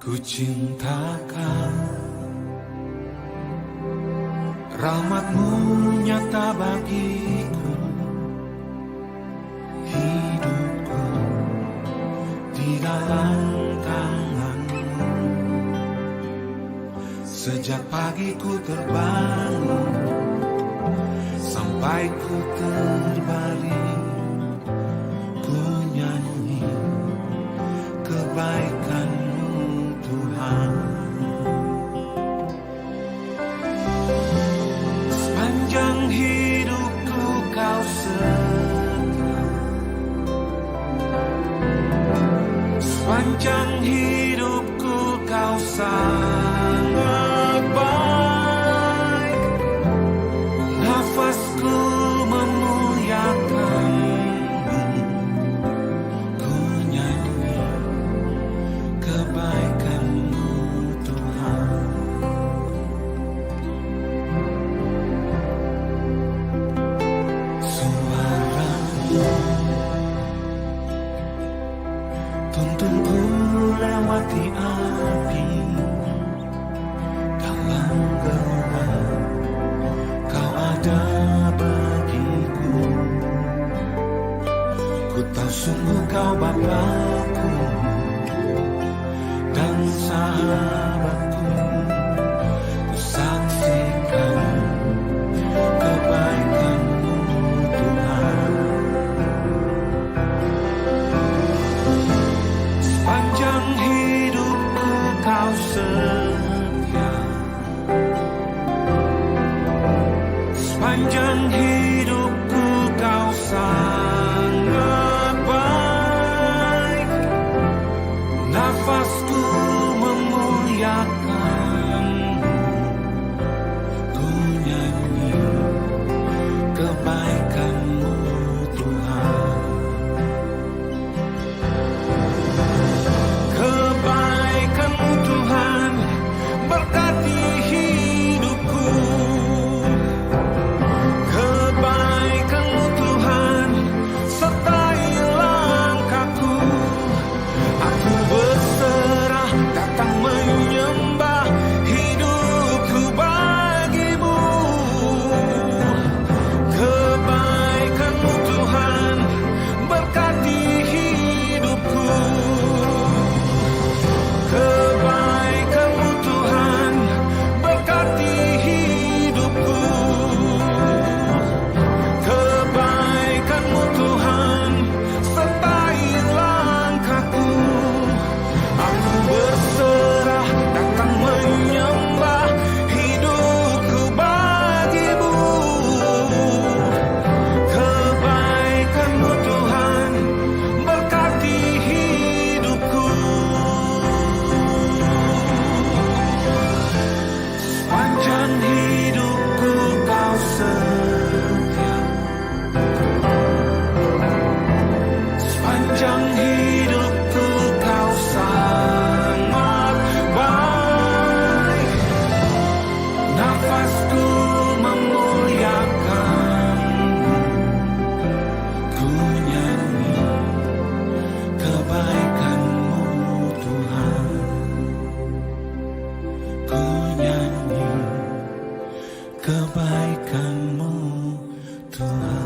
Ku cintakan rahmat-Mu nyata bagiku, hidupku di dalam tangan-Mu. Sejak pagi ku terbangun sampai ku terbaring, ku nyanyi kebaikan-Mu Tuhan. Sepanjang hidupku Kau setia, sepanjang hidupku Kau sangat baik. Nafasku memuliakan-Mu, ku nyanyi kebaikan-Mu Tuhan. Suara-Mu tuntunku lewati api, dalam gelap Kau ada bagiku. Ku tahu sungguh Kau Bapa-Ku dan sahabatku. Ku saksikan kebaikan-Mu Tuhan. Sepanjang hidupku Kau setia, sepanjang hidupku Kau sangat baik. Nafasku memuliakan-Mu, ku nyanyi kebaikan-Mu Tuhan. Kebaikan-Mu Tuhan berkati hidupku. Kebaikan-Mu Tuhan sertai langkahku. Aku berserah datang menyembah, hidupku bagi-Mu. Kebaikan-Mu Tuhan berkati hidupku. Kebaikan-Mu Tuhan berkati hidupku. Kebaikan-Mu Tuhan sertai langkahku. Aku berserah datang menyembah, hidupku bagi-Mu. Kebaikan-Mu Tuhan berkati hidupku. Sepanjang hidupku Kau setia, sepanjang hidupku Kau sangat baik. Nafasku memuliakan-Mu, ku nyanyi kebaikan-Mu Tuhan. Ku nyanyi kebaikan-Mu Tuhan.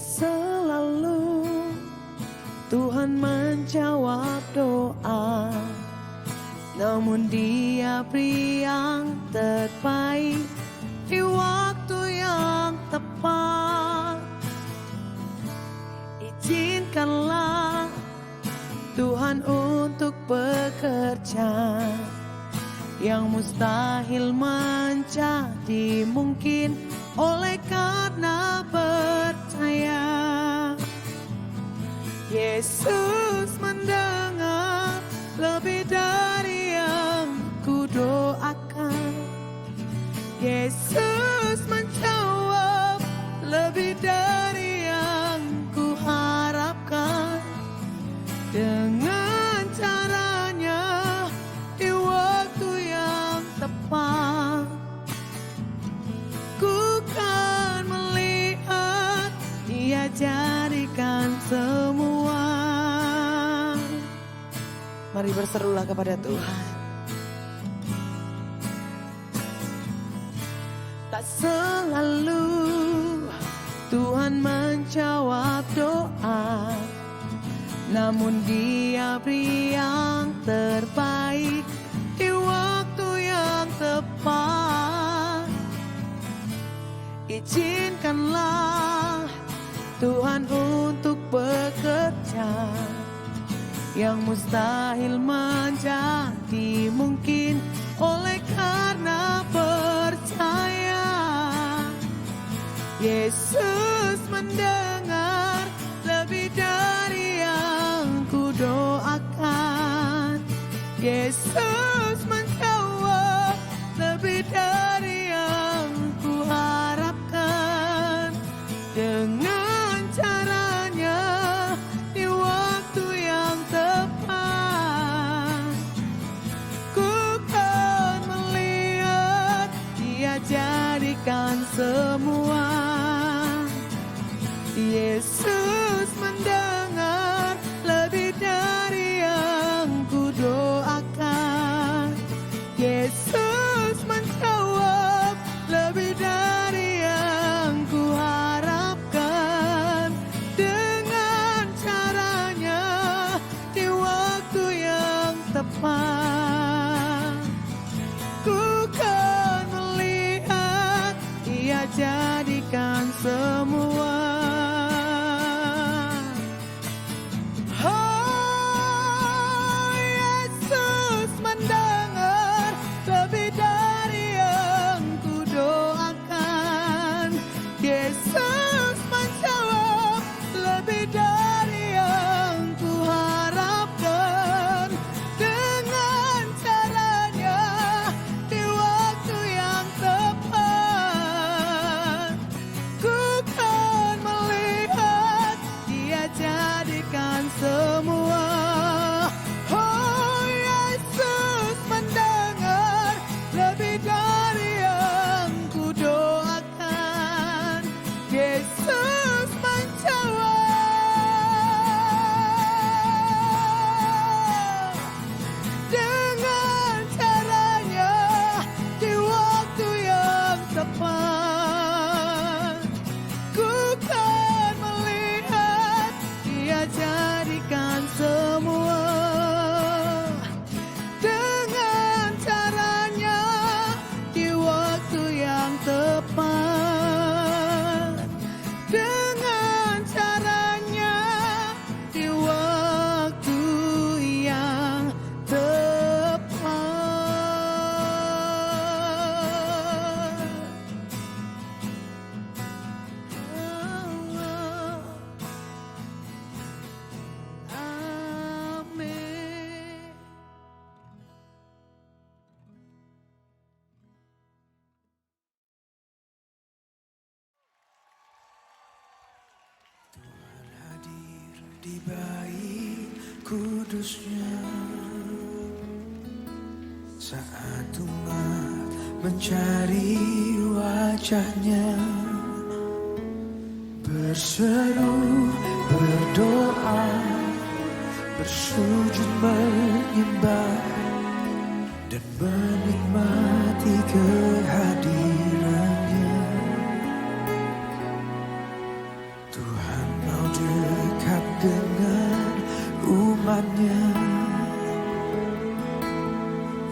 Selalu Tuhan menjawab doa, namun Dia beri yang terbaik di waktu yang tepat. Izinkanlah Tuhan untuk bekerja, yang mustahil menjadi mungkin oleh karena percaya. Yesus mendengar lebih dari yang ku doakan. Yesus menjawab lebih dari yang berserulah kepada Tuhan. Tak selalu Tuhan menjawab doa, namun Dia beri yang terbaik di waktu yang tepat. Izinkanlah Tuhan untuk bekerja, yang mustahil menjadi mungkin oleh karena percaya. Yesus mendengar lebih dari yang ku doakan. Yesus menjawab lebih dari yang ku harapkan. Dengan caranya di waktu yang tepat, ku kan melihat Dia jadikan semua. Yesus mendengar lebih dari yang ku doakan. Yesus menjawab lebih dari yang ku harapkan. Dengan caranya di waktu yang tepat, ku kan melihat Dia jadikan semua. Di baik kudusnya, saat umat mencari wajahnya, berseru, berdoa, bersujud menyembah dan menikmati kehadirannya. Tuhan mau dekat dengan umatnya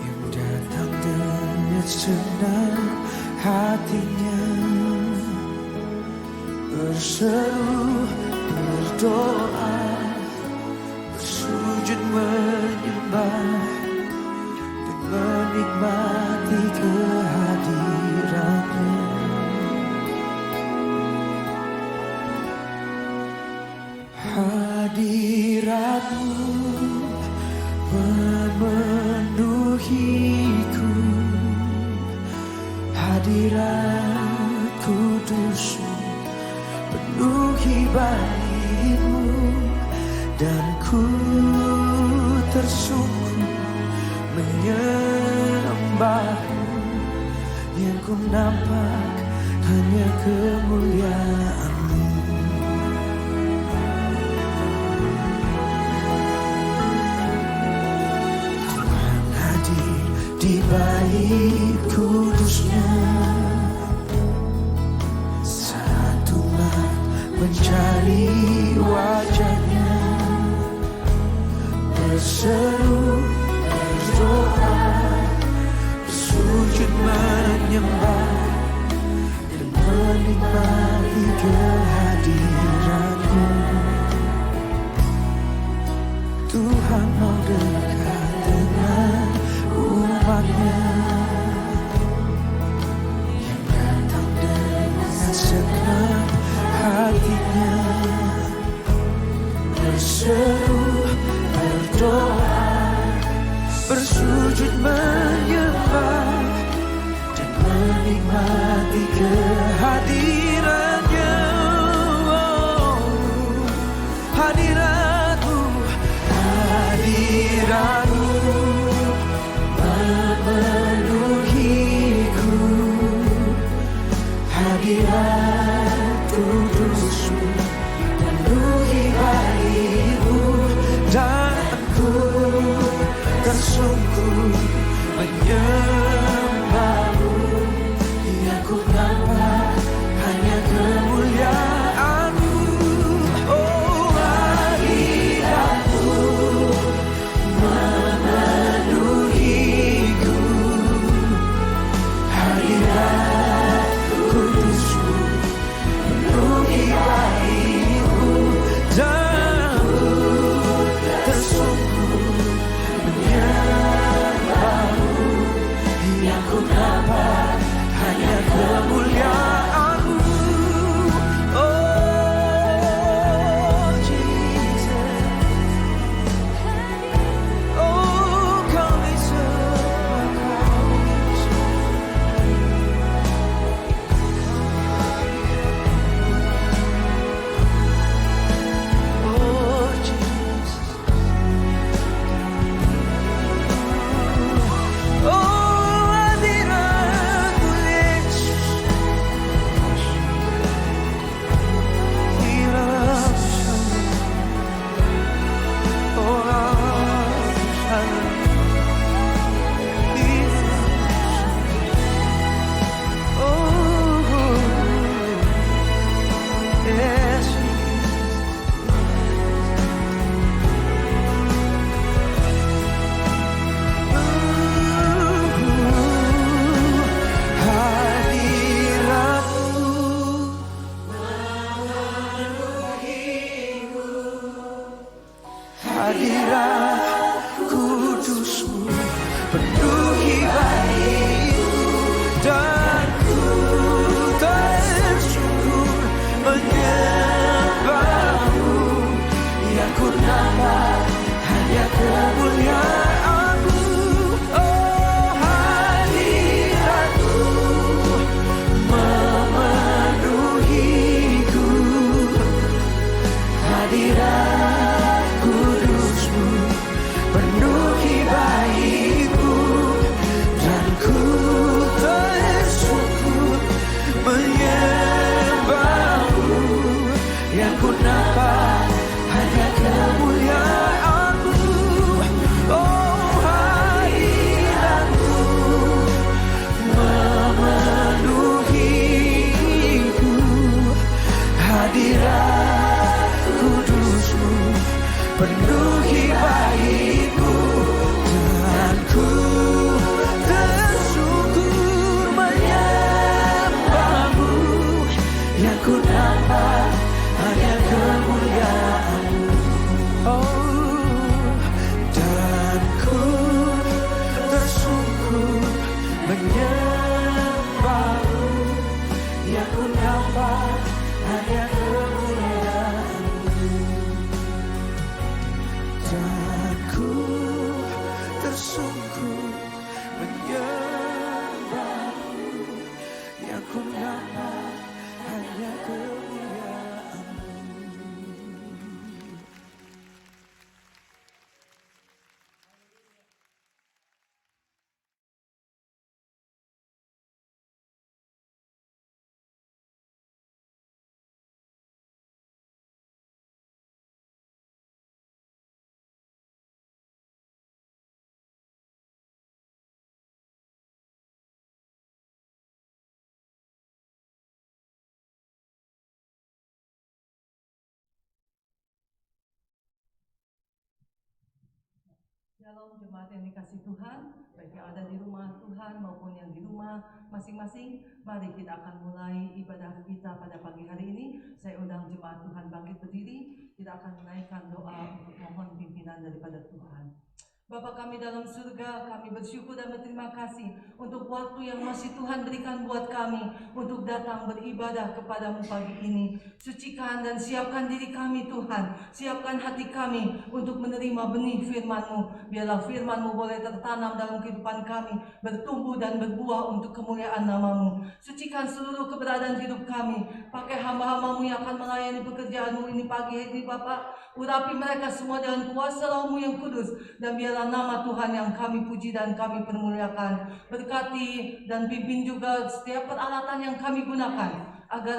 yang datang dengan senang hatinya, berseru, berdoa, bersujud menyembah dan menikmati kehadirannya. Hadiratmu memenuhiku, hadirat kudusmu penuhi baitmu, dan ku tersungkur menyembahmu. Yang ku nampak hanya kemuliaan-Mu. di bait kudusnya. Saat umat mencari wajahnya, berseru, berdoa, bersujud menyembah dan menikmati kehadiranmu. Tuhan mau dekat dengan umatnya yang datang dengan segenap hatinya, berseru, berdoa, bersujud menyembah dan menikmati kehadirannya. Oh, hadiratmu, hadirat Shalom jemaat yang dikasih Tuhan, baik yang ada di rumah Tuhan maupun yang di rumah masing-masing. Mari kita akan mulai ibadah kita pada pagi hari ini. Saya undang jemaat Tuhan bangkit berdiri. Kita akan menaikkan doa untuk mohon pimpinan daripada Tuhan. Bapa kami dalam surga, kami bersyukur dan berterima kasih untuk waktu yang masih Tuhan berikan buat kami untuk datang beribadah kepadamu pagi ini. Sucikan dan siapkan diri kami Tuhan, siapkan hati kami untuk menerima benih firman-Mu. Biarlah firman-Mu boleh tertanam dalam kehidupan kami, bertumbuh dan berbuah untuk kemuliaan nama-Mu. Sucikan seluruh keberadaan hidup kami, pakai hamba-hamba-Mu yang akan melayani pekerjaan-Mu ini pagi ini Bapa. Urapi mereka semua dengan kuasa Roh-Mu yang kudus, dan biarlah nama Tuhan yang kami puji dan kami permuliakan. Berkati dan pimpin juga setiap peralatan yang kami gunakan, agar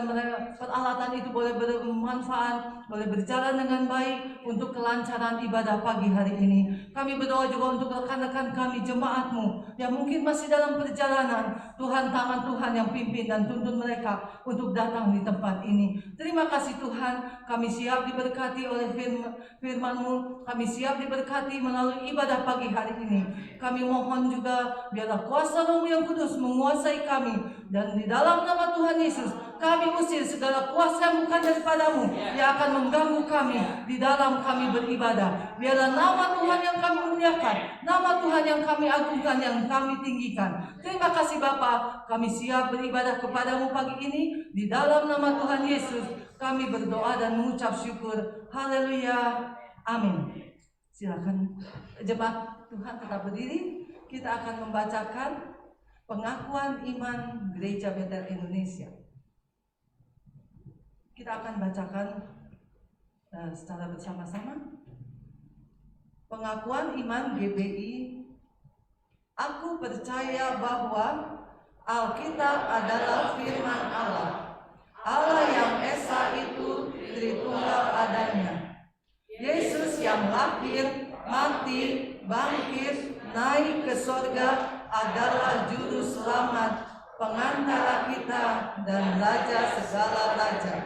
peralatan itu boleh bermanfaat, boleh berjalan dengan baik untuk kelancaran ibadah pagi hari ini. Kami berdoa juga untuk rekan-rekan kami, jemaat-Mu yang mungkin masih dalam perjalanan. Tuhan, tangan Tuhan yang pimpin dan tuntun mereka untuk datang di tempat ini. Terima kasih Tuhan, kami siap diberkati oleh firman-Mu, kami siap diberkati melalui ibadah pagi hari ini. Kami mohon juga biarlah kuasa Roh-Mu yang kudus menguasai kami, dan di dalam nama Tuhan Yesus kami usir segala kuasa yang bukan daripada-Mu yang akan mengganggu kami di dalam kami beribadah. Biarlah nama Tuhan yang kami muliakan, nama Tuhan yang kami agungkan, yang kami tinggikan. Terima kasih Bapa, kami siap beribadah kepada-Mu pagi ini. Di dalam nama Tuhan Yesus kami berdoa dan mengucap syukur. Haleluya, amin. Silakan jemaat Tuhan tetap berdiri. Kita akan membacakan pengakuan iman Gereja Betel Indonesia. Kita akan bacakan secara bersama-sama. Pengakuan iman GBI. Aku percaya bahwa Alkitab adalah firman Allah, Allah yang Esa itu Tritunggal adanya. Yesus yang lahir, mati, bangkit, naik ke sorga adalah juru selamat, pengantara kita dan raja segala raja.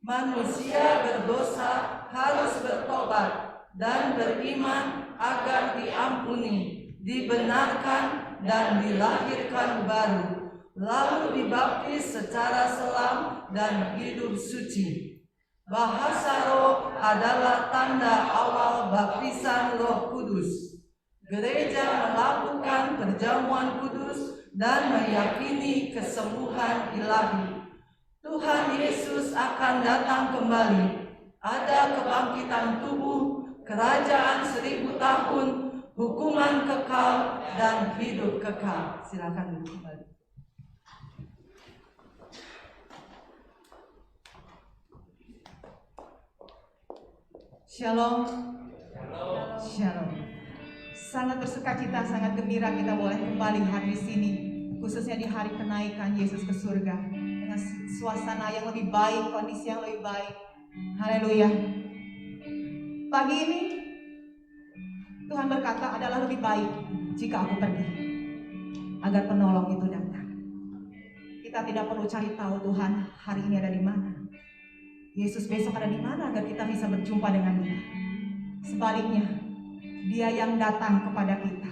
Manusia berdosa harus bertobat dan beriman agar diampuni, dibenarkan dan dilahirkan baru, lalu dibaptis secara selam dan hidup suci. Bahasa roh adalah tanda awal baptisan Roh Kudus. Gereja melakukan perjamuan kudus dan meyakini kesembuhan ilahi. Tuhan Yesus akan datang kembali. Ada kebangkitan tubuh, kerajaan 1000 tahun, hukuman kekal dan hidup kekal. Silakan duduk kembali. Shalom. Shalom. Sangat bersukacita, sangat gembira kita boleh kembali hadir di sini, khususnya di hari kenaikan Yesus ke surga, dengan suasana yang lebih baik, kondisi yang lebih baik. Haleluya. Pagi ini Tuhan berkata adalah lebih baik jika aku pergi, agar penolong itu datang. Kita tidak perlu cari tahu Tuhan hari ini ada di mana, Yesus besok ada di mana, agar kita bisa berjumpa dengan Dia. Sebaliknya, Dia yang datang kepada kita,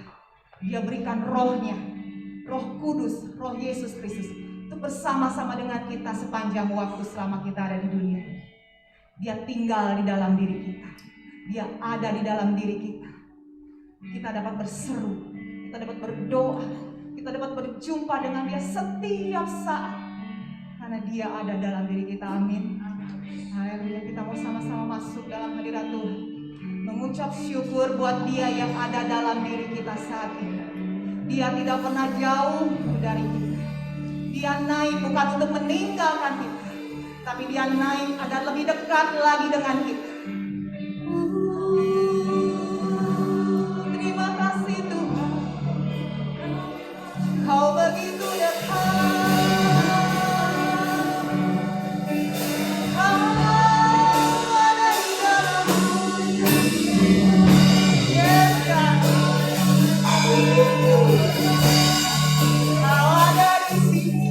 Dia berikan rohnya, Roh Kudus, Roh Yesus Kristus, untuk bersama-sama dengan kita sepanjang waktu selama kita ada di dunia. Dia tinggal di dalam diri kita, Dia ada di dalam diri kita. Kita dapat berseru, kita dapat berdoa, kita dapat berjumpa dengan Dia setiap saat, karena Dia ada dalam diri kita. Amin. Haleluya. Kita mau sama-sama masuk dalam hadirat Tuhan, mengucap syukur buat Dia yang ada dalam diri kita saat ini. Dia tidak pernah jauh dari kita. Dia naik bukan untuk meninggalkan kita, tapi Dia naik agar lebih dekat lagi dengan kita. Terima kasih Tuhan, Kau begitu dekat. Kau ada di sini.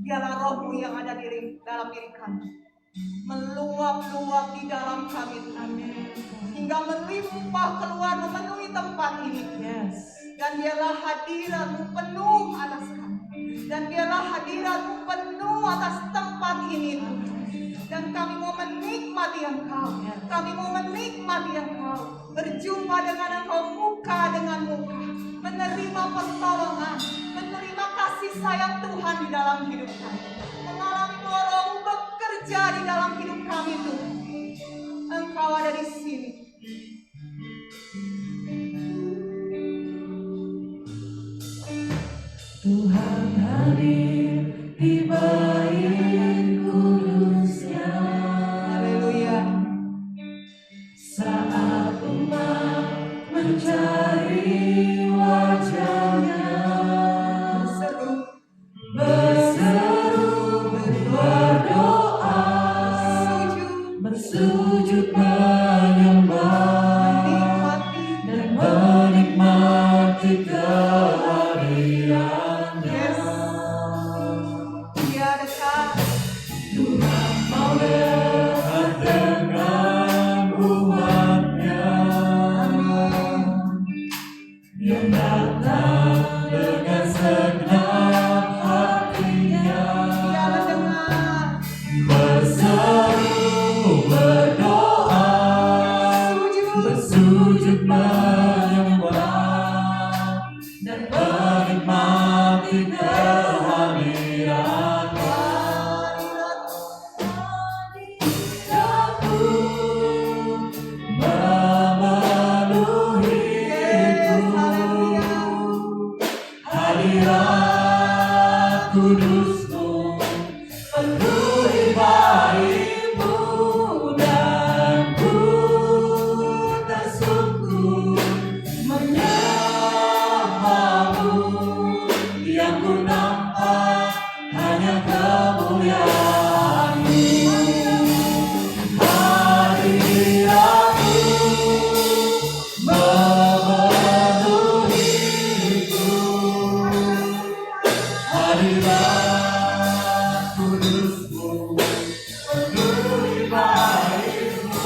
Biarlah roh-Mu yang ada dalam diri kami meluap-luap di dalam kami, hingga melimpah keluar memenuhi tempat ini. Dan biarlah hadirat-Mu penuh atas kami, dan biarlah hadirat-Mu penuh atas tempat ini. Dan kami mau menikmati Engkau, kami mau menikmati Engkau, berjumpa dengan Engkau muka dengan muka, menerima pertolongan, menerima kasih sayang Tuhan di dalam hidup kami, mengalami bahwa Roh-Mu bekerja di dalam hidup kami Tuhan. Engkau ada di sini. Tuhan hadir di bait kudus-Nya. Haleluya. Saat umat mencari wajah-Nya, berseru, berdoa, bersujud menyembah, dan menikmati kehadiran. Dia dekat. Tuhan mau dekat dengan umat-Nya, yang datang dengan segenap hatinya, Dia mendengar. berseru, berdoa, bersujud menyembah, dan menikmati kehadiran. Hadirat kudus-Mu penuhi bait-Mu, dan ku tersungkur menyembah-Mu. Yang ku nampak hanya kemuliaan-Mu. Hadirat-Mu memenuhiku. Hadirat kudus-Mu penuhi bait-Mu,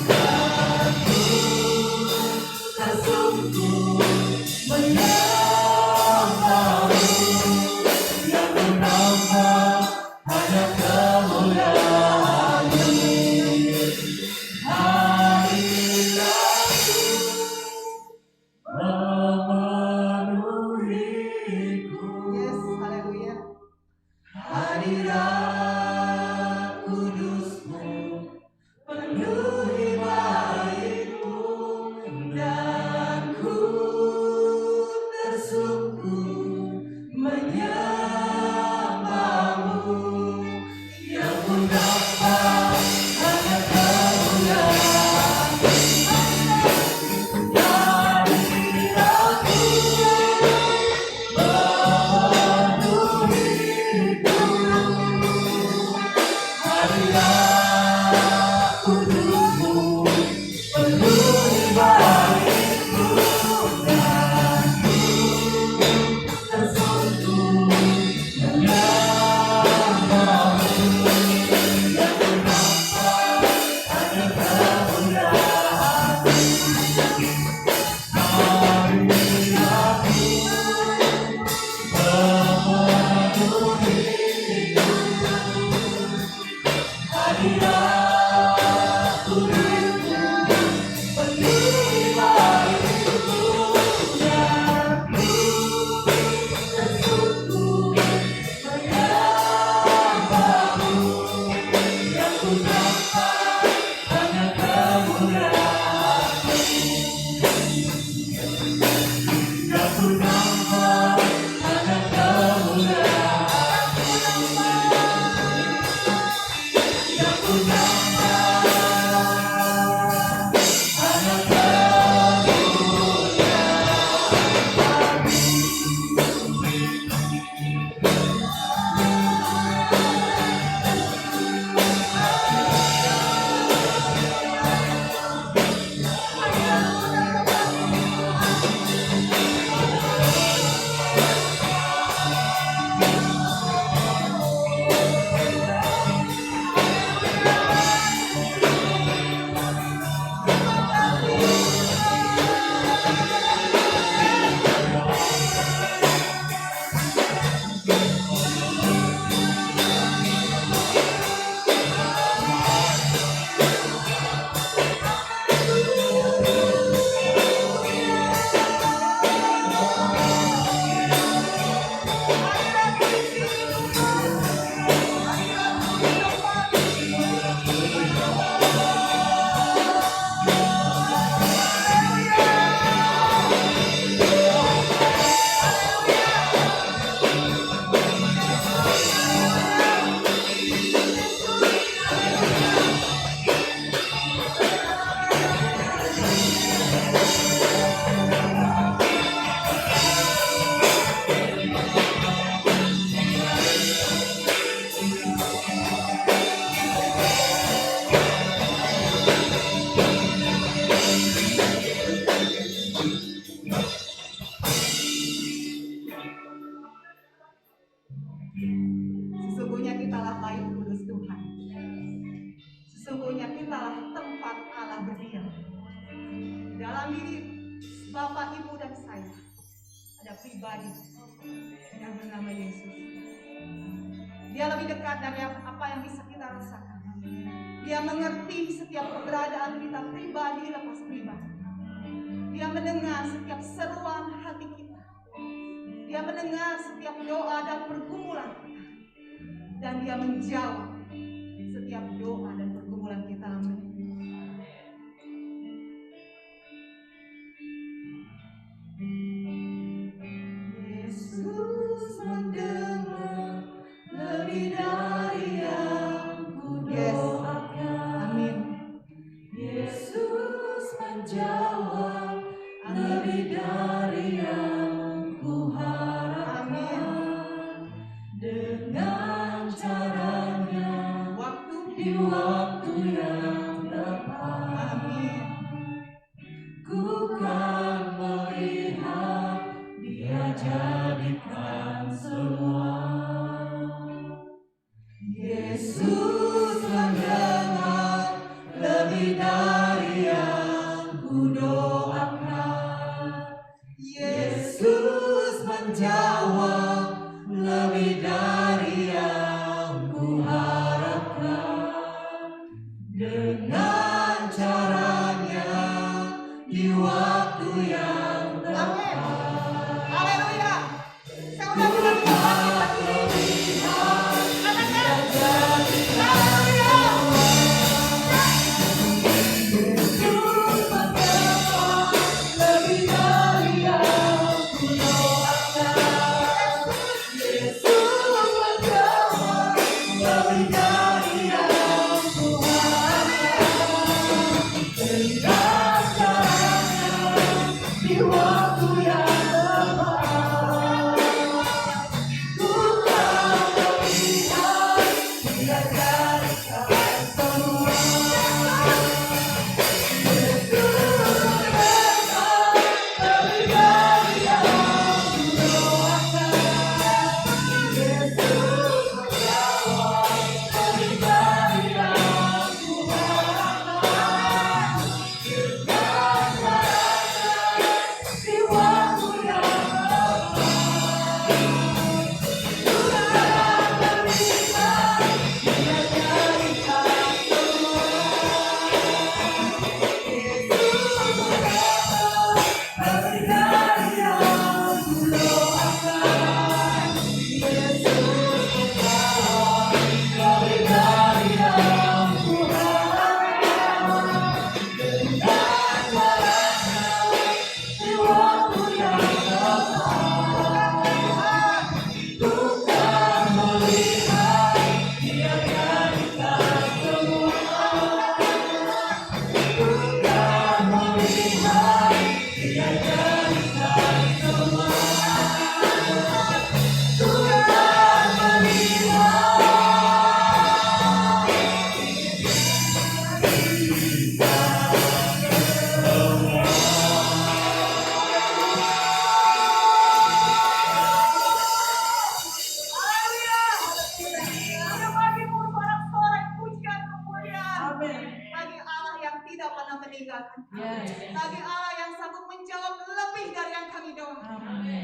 dan ku tersungkur menyembah-Mu. Yang ku nampak hanya kemuliaan-Mu. Hadirat-Mu memenuhiku. Yes, haleluya. Hadirat kudus-Mu penuhi bait-Mu, dan ku tersungkur menyembah-Mu. Yang ku nampak hanya kemuliaan-Mu. Hadirat-Mu memenuhiku. kitalah bait kudus Tuhan. Sesungguhnya kitalah tempat Allah berdiam. Dalam diri Bapak, Ibu, dan saya ada pribadi yang bernama Yesus. Dia lebih dekat dari apa yang bisa kita rasakan. Dia mengerti setiap keberadaan kita pribadi lepas pribadi. Dia mendengar setiap seruan hati kita. Dia mendengar setiap doa dan pergumulan kita. Dan dia menjawab setiap doa dan pergumulan kita. Amin. Yesus mendengar lebih dari yang kudoakan. Amin. Yesus menjawab lebih dari yang kuharapkan. Dengan caranya di waktu yang tepat. Amin. Ku kan melihat Dia jadikan semua. Yesus mendengar lebih dari yang kudoakan. Yesus menjawab lebih dari yang kuharapkan. Dengan caranya di waktu yang tepat. Haleluya. Saya udah bilang Tuhan kita diri. Haleluya. Yesus menjawab lebih dari yang kudoakan. Yesus menjawab lebih dari yang kuharapkan. Dengan caranya di waktu yang tepat. Ku kan melihat Dia jadikan semua. Ada bagimu sorak-sorai pujian kemuliaan. Bagi Allah yang tidak pernah meninggalkan kami. Bagi Allah yang sanggup menjawab lebih dari yang kami doakan.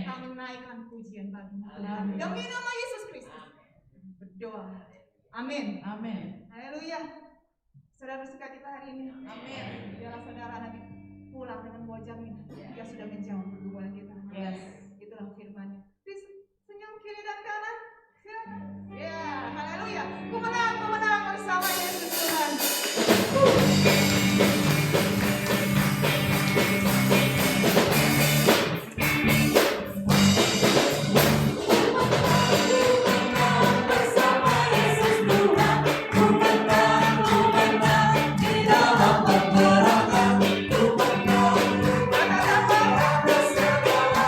Kami naikkan pujian bagi-Mu Tuhan. Demi nama Yesus Kristus berdoa. Amin. Amin. Haleluya. Saudara bersukacita hari ini. Amin. Biarlah saudara nanti pulang dengan buah jaminan. Dia sudah menjawab pergumulan kita. Yes. Itulah firman-Nya. Senyum kiri dan kanan. Ya, haleluya. Ku menang bersama Yesus Tuhan. Bersama Yesus Tuhan, ku menang di dalam peperangan. Ku menang bersama segala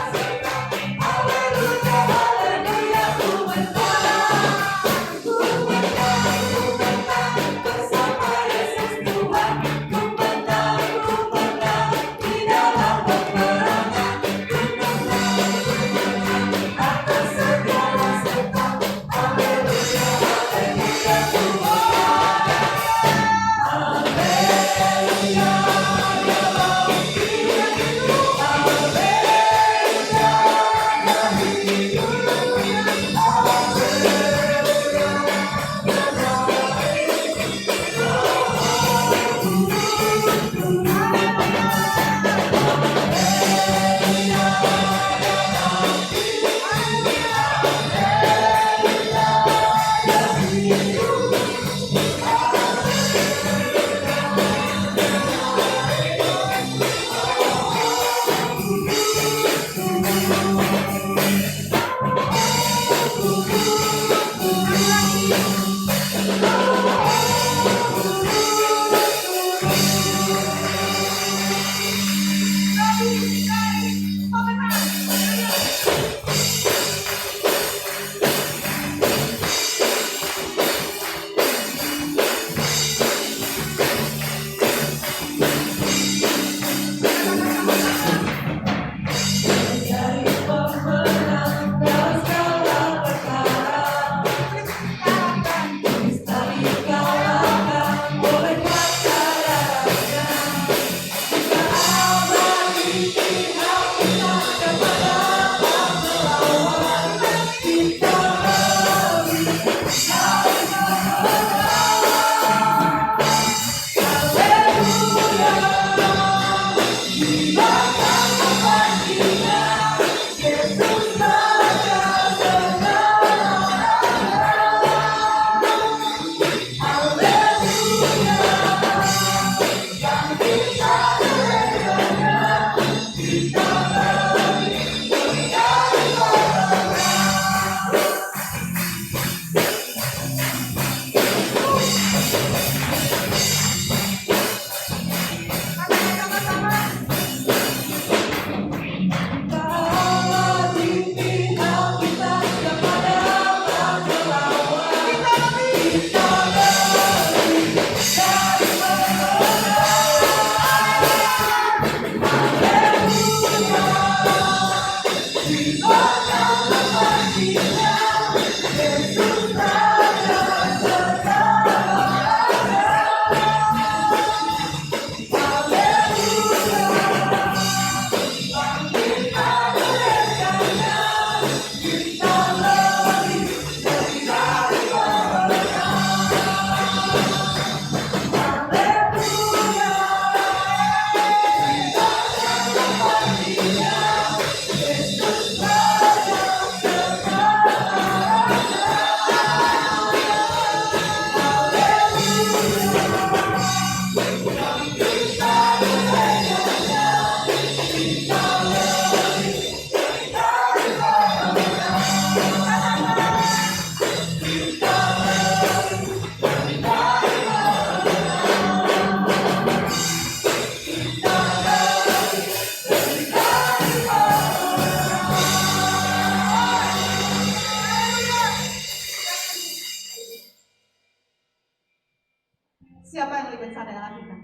Siapa yang lebih besar dari Allah kita?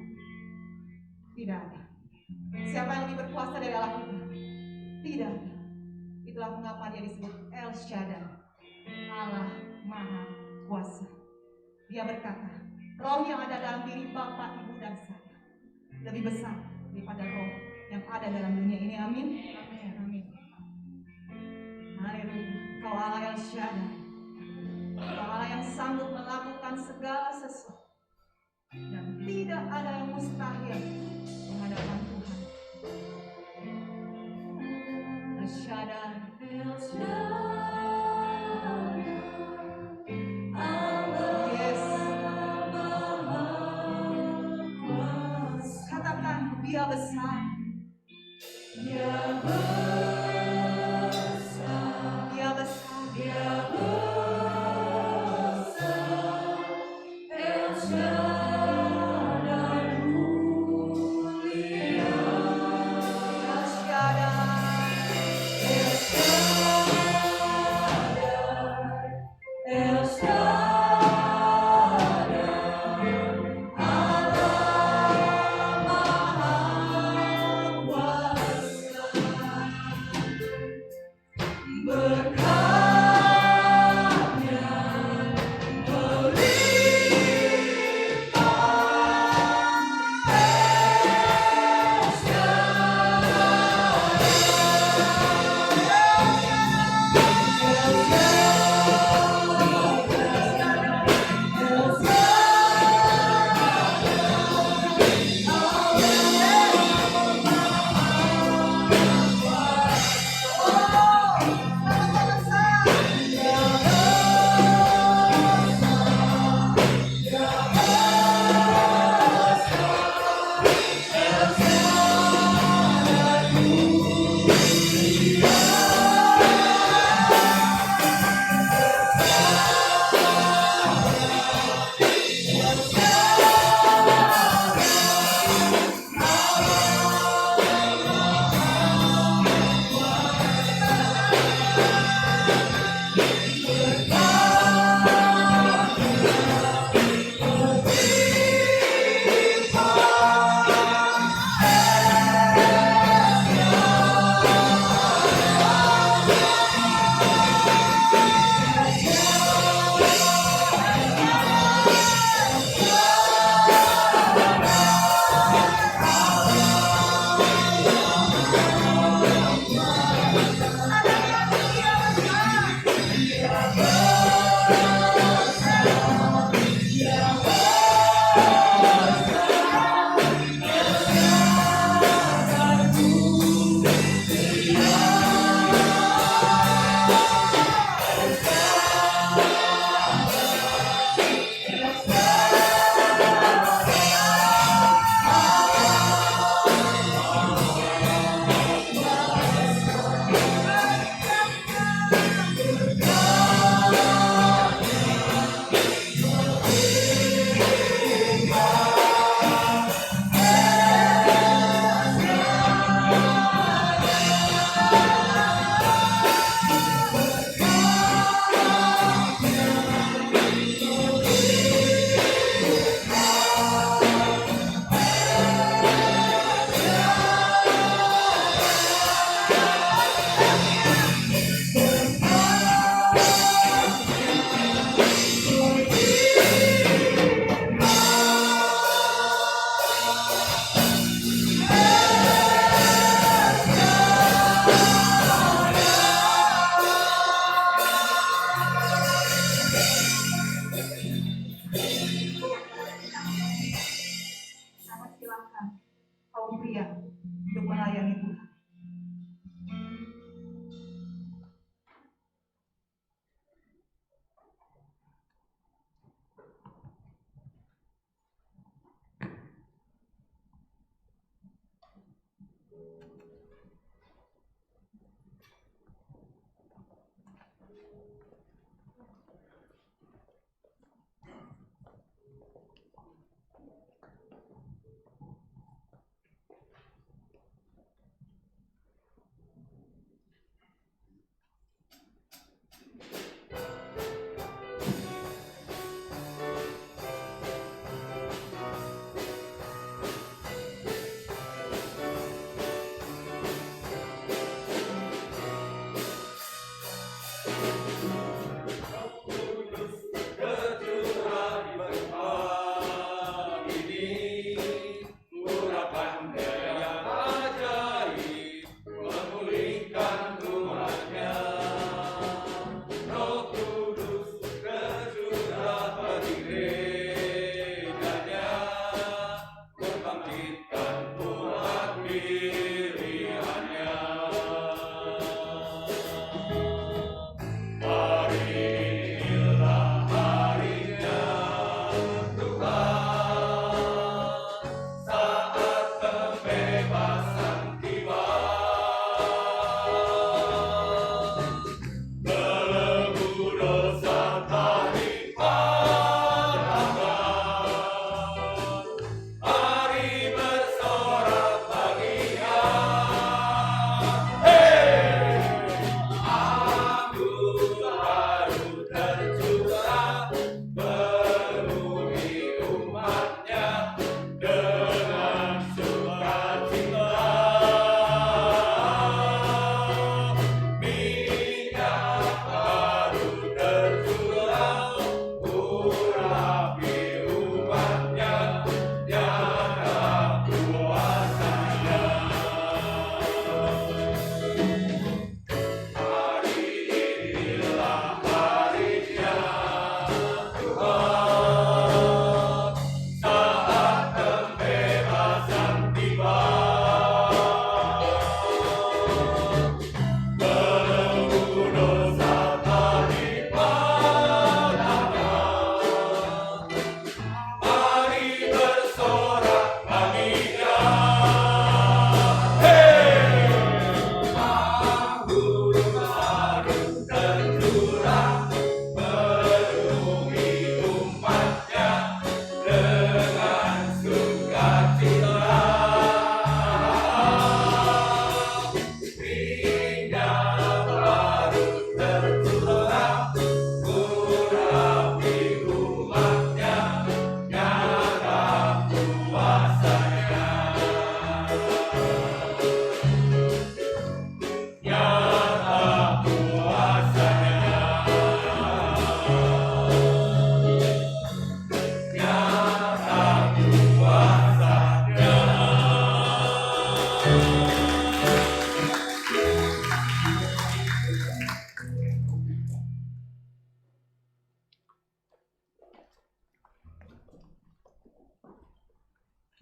Tidak ada. Siapa yang lebih berkuasa dari Allah kita? Tidak ada. Itulah mengapa dia disebut El Shaddai, Allah Maha Kuasa. Dia berkata, roh yang ada dalam diri Bapa, Ibu, dan saya lebih besar daripada roh yang ada dalam dunia ini. Amin. Amin. Haleluya. Kau Allah El Shaddai. Kau Allah yang sanggup melakukan segala sesuatu. Dan tidak ada yang mustahil di hadapan Tuhan. El Shaddai. El Shaddai, Yes. Maha Kuasa. Katakan dia besar. Dia besar, Dia besar. Dia besar, El Shaddai mulia. El Shaddai. El Shaddai, El Shaddai, Allah Maha Kuasa.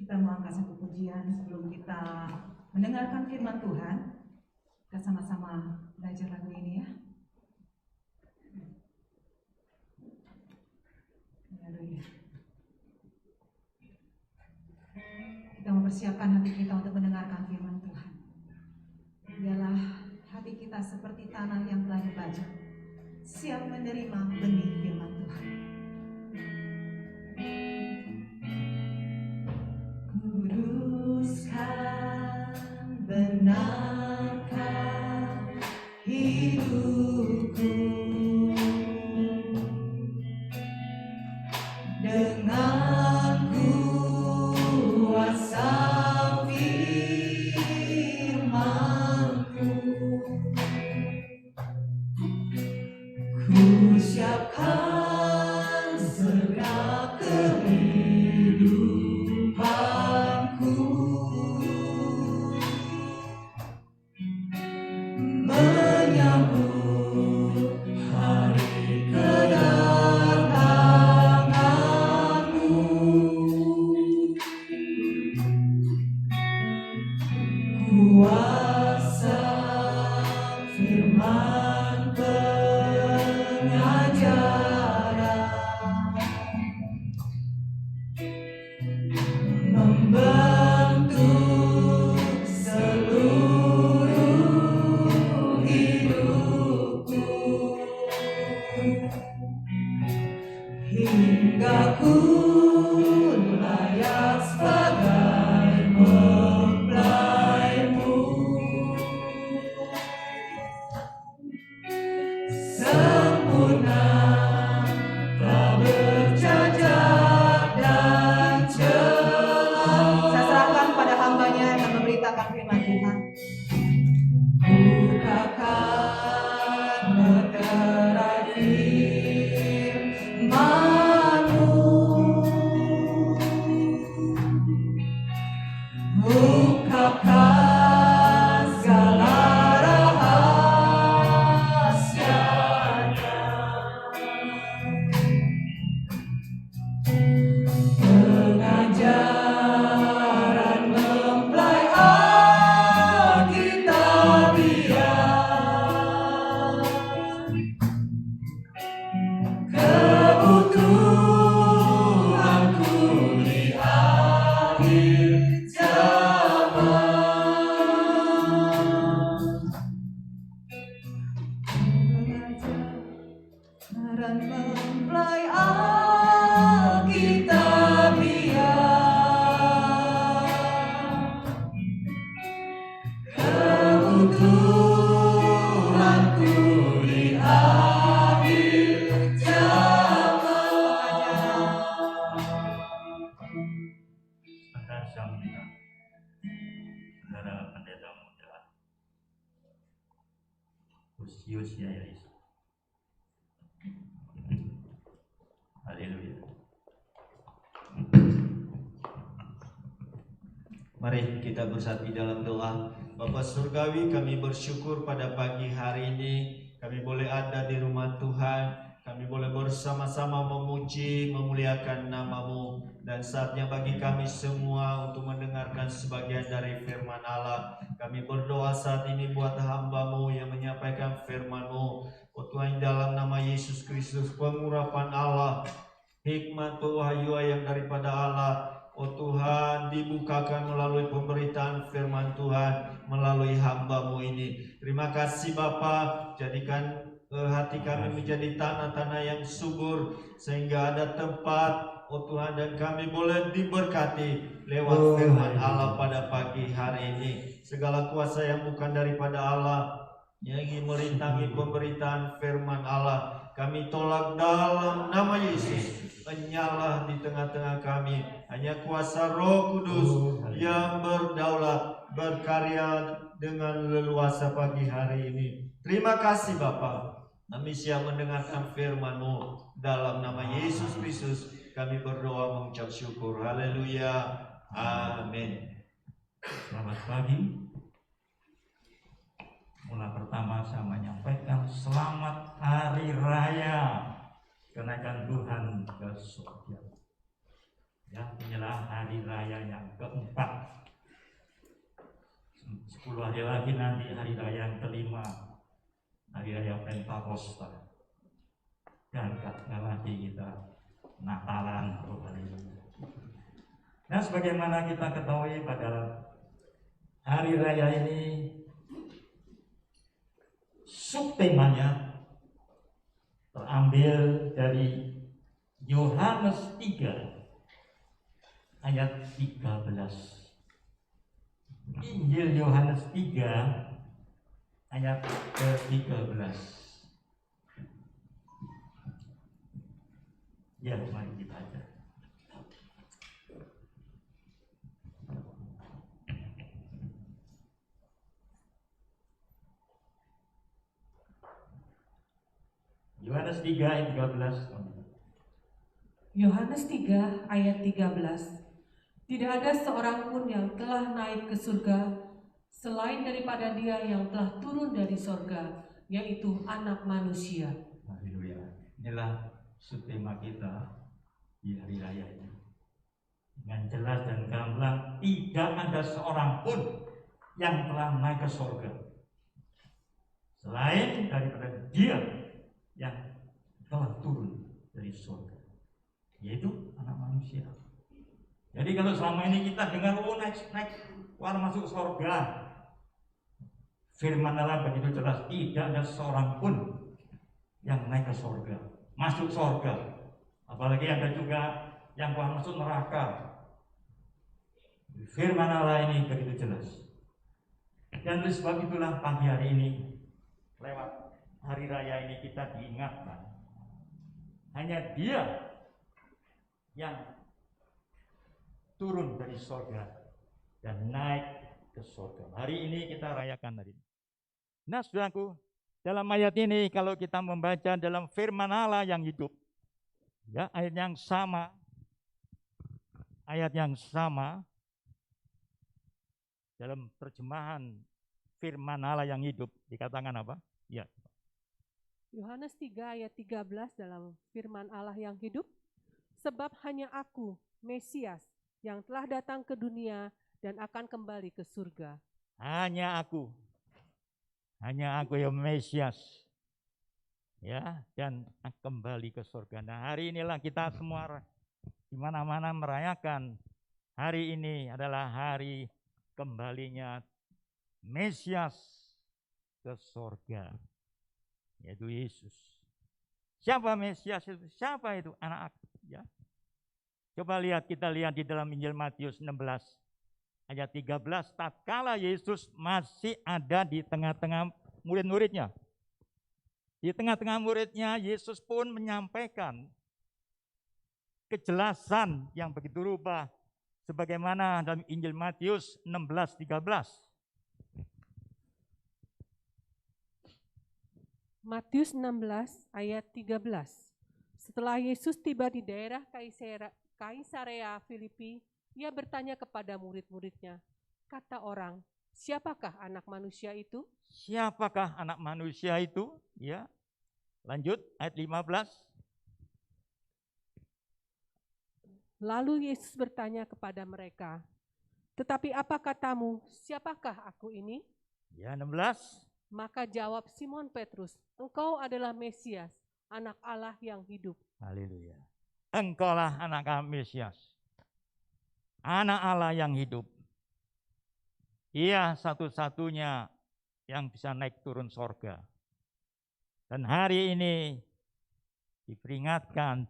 Kita mau angkat satu pujian sebelum kita mendengarkan firman Tuhan. Kita sama-sama belajar lagu ini ya. Haleluya. Kita mempersiapkan hati kita untuk mendengarkan firman Tuhan. Biarlah hati kita seperti tanah yang telah dibajak, siap menerima benih firman Tuhan. Kuduskan, benarkan hidupku dengan kuasa firman-Ku. Ku siapkan segala kehidupanku menyambut hari kedatangan-Mu. Kuasa firman pengajaran membentuk seluruh hidupku hingga ku layak sebagai mempelaimu. Sempurna, tak bercacat dan celah. Saya serahkan pada hamba-Nya yang akan memberitakan firman Tuhan. Bukakan meterai firman-Mu, ungkapkan segala rahasianya. Pengajaran mempelai Alkitabiah, kebutuhanku di akhir zaman. Pengajaran mempelai Alkitabiah, kebutuhanku di akhir zaman. Akan samina saudara pendeta muda Usius Yayaris. Haleluya. Mari kita bersatu dalam doa. Bapa Surgawi, kami bersyukur pada pagi hari ini kami boleh ada di rumah Tuhan. Kami boleh bersama-sama memuji, memuliakan nama-Mu. Dan saatnya bagi kami semua untuk mendengarkan sebagian dari firman Allah. Kami berdoa saat ini buat hamba-Mu yang menyampaikan firman-Mu. Oh Tuhan, dalam nama Yesus Kristus, pengurapan Allah, hikmat wahyu yang daripada Allah, oh Tuhan, dibukakan melalui pemberitaan firman Tuhan, melalui hamba-Mu ini. Terima kasih Bapa, jadikan hati kami menjadi tanah-tanah yang subur, sehingga ada tempat, oh Tuhan, dan kami boleh diberkati lewat firman Allah pada pagi hari ini. Segala kuasa yang bukan daripada Allah, yang ingin merintangi pemberitaan firman Allah, kami tolak dalam nama Yesus. Menyalah di tengah-tengah kami. Hanya kuasa Roh Kudus yang berdaulat, berkarya dengan leluasa pagi hari ini. Terima kasih Bapa. Kami siap mendengarkan firman-Mu. Dalam nama Yesus Kristus kami berdoa mengucap syukur. Haleluya. Amin. Selamat pagi. Mula pertama saya menyampaikan selamat hari raya kenaikan Tuhan ke surga. Ya, inilah hari raya yang keempat. 10 hari lagi nanti hari raya yang kelima, hari raya Pentakosta. Dan gak lagi kita Natalan. Nah, sebagaimana kita ketahui pada hari raya ini, subtemanya terambil dari Yohanes 3 ayat 13. Injil Yohanes 3 ayat ke-13. Ya, mari kita baca. Yohanes 3 ayat 13. Yohanes 3 ayat 13. Tidak ada seorang pun yang telah naik ke surga selain daripada Dia yang telah turun dari surga, yaitu Anak Manusia. Haleluya. Inilah subtema kita di hari raya ini. Dengan jelas dan gamblang, tidak ada seorang pun yang telah naik ke surga selain daripada Dia yang telah turun dari surga, yaitu Anak Manusia. Jadi kalau selama ini kita dengar naik keluar masuk surga, firman Allah begitu jelas, tidak ada seorang pun yang naik ke surga, masuk surga. Apalagi ada juga yang keluar masuk neraka. Firman Allah ini begitu jelas. Dan oleh sebab itulah pagi hari ini, lewat hari raya ini kita diingatkan, hanya Dia yang turun dari surga dan naik ke surga. Hari ini kita rayakan hari ini. Nah, saudaraku, dalam ayat ini kalau kita membaca dalam firman Allah yang hidup, ya, ayat yang sama dalam terjemahan firman Allah yang hidup dikatakan apa? Ya. Yohanes 3 ayat 13 dalam firman Allah yang hidup, sebab hanya Aku, Mesias, yang telah datang ke dunia dan akan kembali ke surga. Hanya aku ya Mesias, ya, dan kembali ke surga. Nah, hari inilah kita semua di mana-mana merayakan hari ini adalah hari kembalinya Mesias ke surga, yaitu Yesus. Siapa Mesias itu? Siapa itu? Anak, ya. Coba kita lihat di dalam Injil Matius 16 ayat 13, tatkala Yesus masih ada di tengah-tengah murid-muridnya. Di tengah-tengah muridnya, Yesus pun menyampaikan kejelasan yang begitu rupa sebagaimana dalam Injil Matius 16:13. Matius 16 ayat 13. Setelah Yesus tiba di daerah Kaisarea Filipi, Ia bertanya kepada murid-muridnya, kata orang, siapakah anak manusia itu? Siapakah anak manusia itu? Ya. Lanjut ayat 15. Lalu Yesus bertanya kepada mereka, tetapi apa katamu, siapakah aku ini? Ya, 16. Maka jawab Simon Petrus, engkau adalah Mesias, anak Allah yang hidup. Haleluya. Engkaulah anak Mesias, anak Allah yang hidup. Ia satu-satunya yang bisa naik turun sorga. Dan hari ini diingatkan,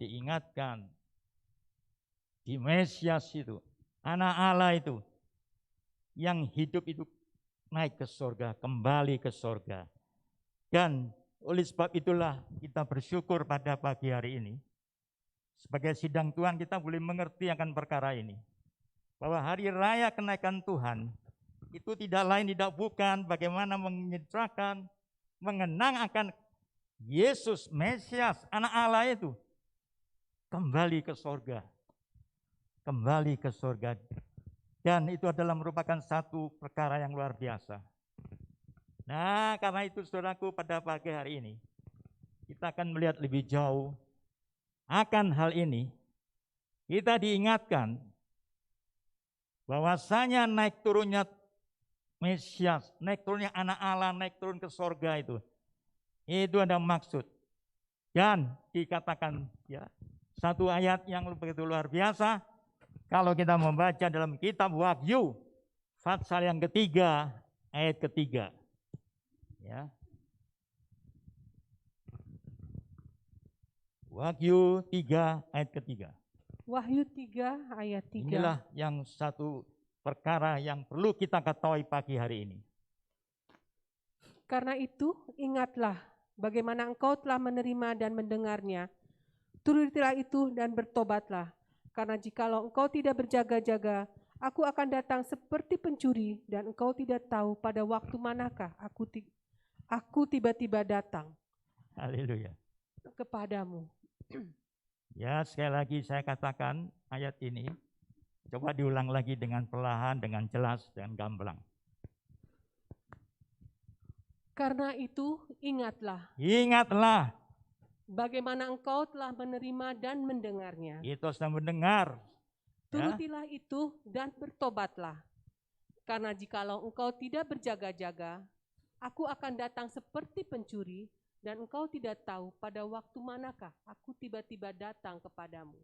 di Mesias itu, anak Allah itu, yang hidup itu naik ke sorga, kembali ke sorga. Dan oleh sebab itulah kita bersyukur pada pagi hari ini. Sebagai sidang Tuhan kita boleh mengerti akan perkara ini. Bahwa hari raya kenaikan Tuhan itu tidak lain tidak bukan bagaimana menyedarkan, mengenang akan Yesus Mesias, anak Allah itu kembali ke sorga. Kembali ke sorga. Dan itu adalah merupakan satu perkara yang luar biasa. Nah, karena itu saudaraku pada pagi hari ini kita akan melihat lebih jauh akan hal ini. kita diingatkan bahwasanya naik turunnya Mesias, naik turunnya anak Allah, naik turun ke sorga itu ada maksud. Dan dikatakan ya satu ayat yang begitu luar biasa kalau kita membaca dalam kitab Wahyu pasal yang ketiga ayat ketiga. Ya. Wahyu 3 ayat ketiga. Wahyu 3 ayat 3. Inilah yang satu perkara yang perlu kita ketahui pagi hari ini. Karena itu ingatlah bagaimana engkau telah menerima dan mendengarnya. Turutilah itu dan bertobatlah. Karena jikalau engkau tidak berjaga-jaga, aku akan datang seperti pencuri dan engkau tidak tahu pada waktu manakah aku tiba-tiba datang Haleluya. kepadamu. Ya, sekali lagi saya katakan ayat ini coba diulang lagi dengan perlahan, dengan jelas dan gamblang. Karena itu ingatlah Ingatlah, bagaimana engkau telah menerima dan mendengarnya. kita sudah mendengar. Ya. Turutilah itu dan bertobatlah. Karena jikalau engkau tidak berjaga-jaga, aku akan datang seperti pencuri dan engkau tidak tahu pada waktu manakah aku tiba-tiba datang kepadamu.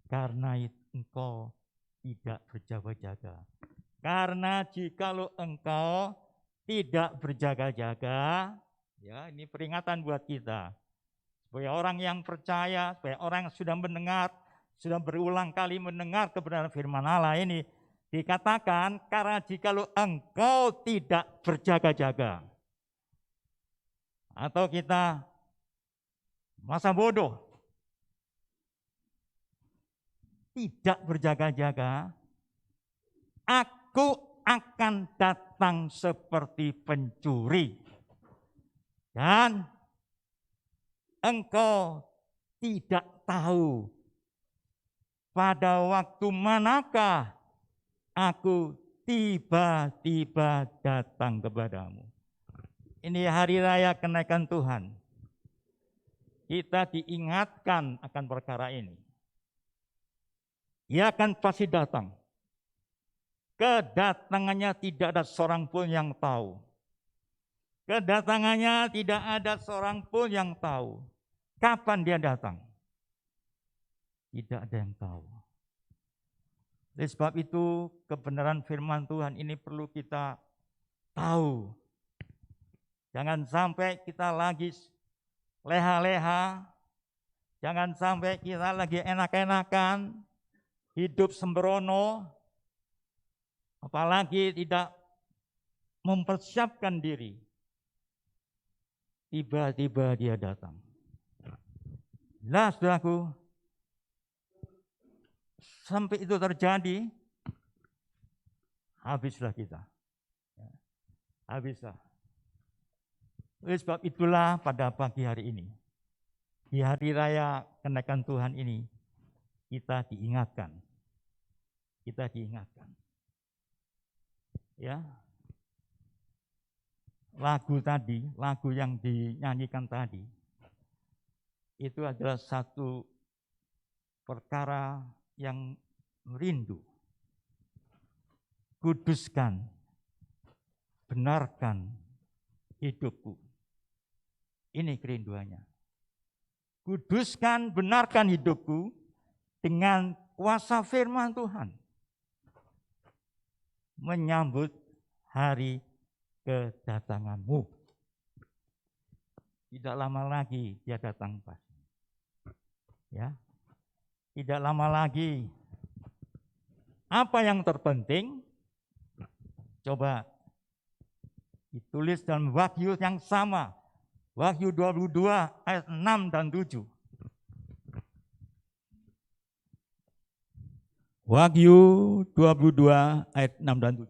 Karena engkau tidak berjaga-jaga. Karena jikalau engkau tidak berjaga-jaga, ya ini peringatan buat kita. Supaya orang yang percaya, supaya orang yang sudah mendengar, sudah berulang kali mendengar kebenaran firman Allah ini, dikatakan karena jikalau engkau tidak berjaga-jaga. Atau kita masa bodoh, tidak berjaga-jaga, aku akan datang seperti pencuri. Dan engkau tidak tahu pada waktu manakah aku tiba-tiba datang kepadamu. Ini hari raya kenaikan Tuhan. Kita diingatkan akan perkara ini. Dia akan pasti datang. Kedatangannya tidak ada seorang pun yang tahu. Kedatangannya tidak ada seorang pun yang tahu. Kapan dia datang? Tidak ada yang tahu. Oleh sebab itu kebenaran firman Tuhan ini perlu kita tahu. Jangan sampai kita lagi leha-leha. Jangan sampai kita lagi enak-enakan. Hidup sembrono. Apalagi tidak mempersiapkan diri. Tiba-tiba dia datang. Nah, saudaraku, sampai itu terjadi, habislah kita. Habislah. Oleh sebab itulah pada pagi hari ini, di hari raya kenaikan Tuhan ini, kita diingatkan. Kita diingatkan. Ya. Lagu tadi, lagu yang dinyanyikan tadi, itu adalah satu perkara yang rindu. Kuduskan, benarkan hidupku. Ini kerinduannya. Kuduskan, benarkan hidupku dengan kuasa firman Tuhan. Menyambut hari kedatanganmu. Tidak lama lagi dia datang pasti. Ya. Tidak lama lagi. Apa yang terpenting? Coba ditulis dalam Wahyu yang sama. Wahyu 22 ayat 6 dan 7. Wahyu 22 ayat 6 dan 7.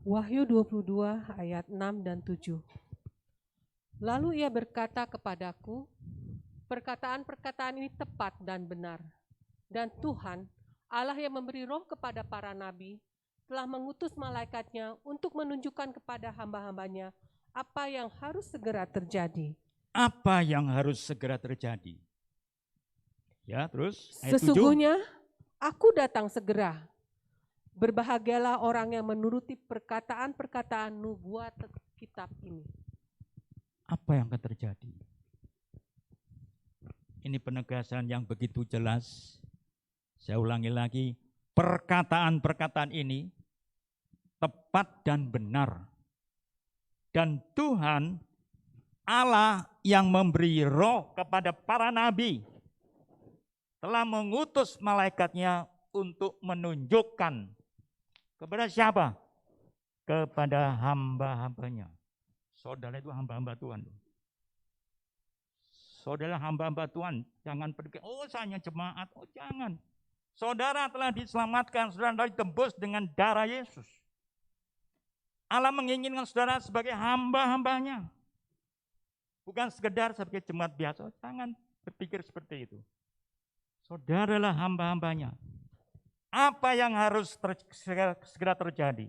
Wahyu 22 ayat 6 dan 7. Lalu ia berkata kepadaku, perkataan-perkataan ini tepat dan benar. Dan Tuhan, Allah yang memberi roh kepada para nabi, telah mengutus malaikatnya untuk menunjukkan kepada hamba-hambanya apa yang harus segera terjadi. Apa yang harus segera terjadi? Ya, terus ayat 7. Sesungguhnya aku datang segera. Berbahagialah orang yang menuruti perkataan-perkataan nubuat kitab ini. Apa yang akan terjadi? Ini penegasan yang begitu jelas. Saya ulangi lagi, perkataan-perkataan ini tepat dan benar. Dan Tuhan Allah yang memberi roh kepada para nabi telah mengutus malaikatnya untuk menunjukkan kepada siapa? Kepada hamba-hambanya. Saudara itu hamba-hamba Tuhan. Saudara hamba-hamba Tuhan, jangan pergi, oh saya hanya jemaat, oh jangan. Saudara telah diselamatkan, saudara telah ditebus dengan darah Yesus. Allah menginginkan saudara sebagai hamba-hambanya. Bukan sekedar sebagai jemaat biasa, jangan berpikir seperti itu. Saudaralah hamba-hambanya. Apa yang harus segera terjadi?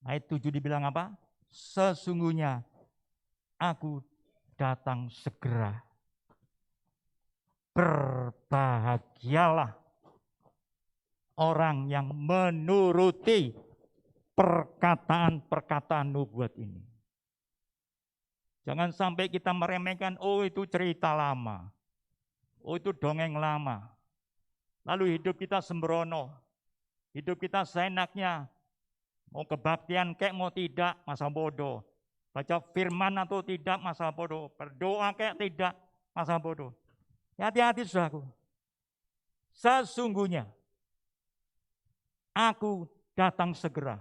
Ayat 7 dibilang apa? Sesungguhnya aku datang segera. Berbahagialah orang yang menuruti perkataan-perkataan nubuat ini. Jangan sampai kita meremehkan, oh itu cerita lama. Oh itu dongeng lama. Lalu hidup kita sembrono. Hidup kita seenaknya. Mau kebaktian kayak mau tidak, masa bodoh. Baca firman atau tidak, masa bodoh. Berdoa kayak tidak, masa bodoh. Hati-hati saudaraku. Sesungguhnya aku datang segera.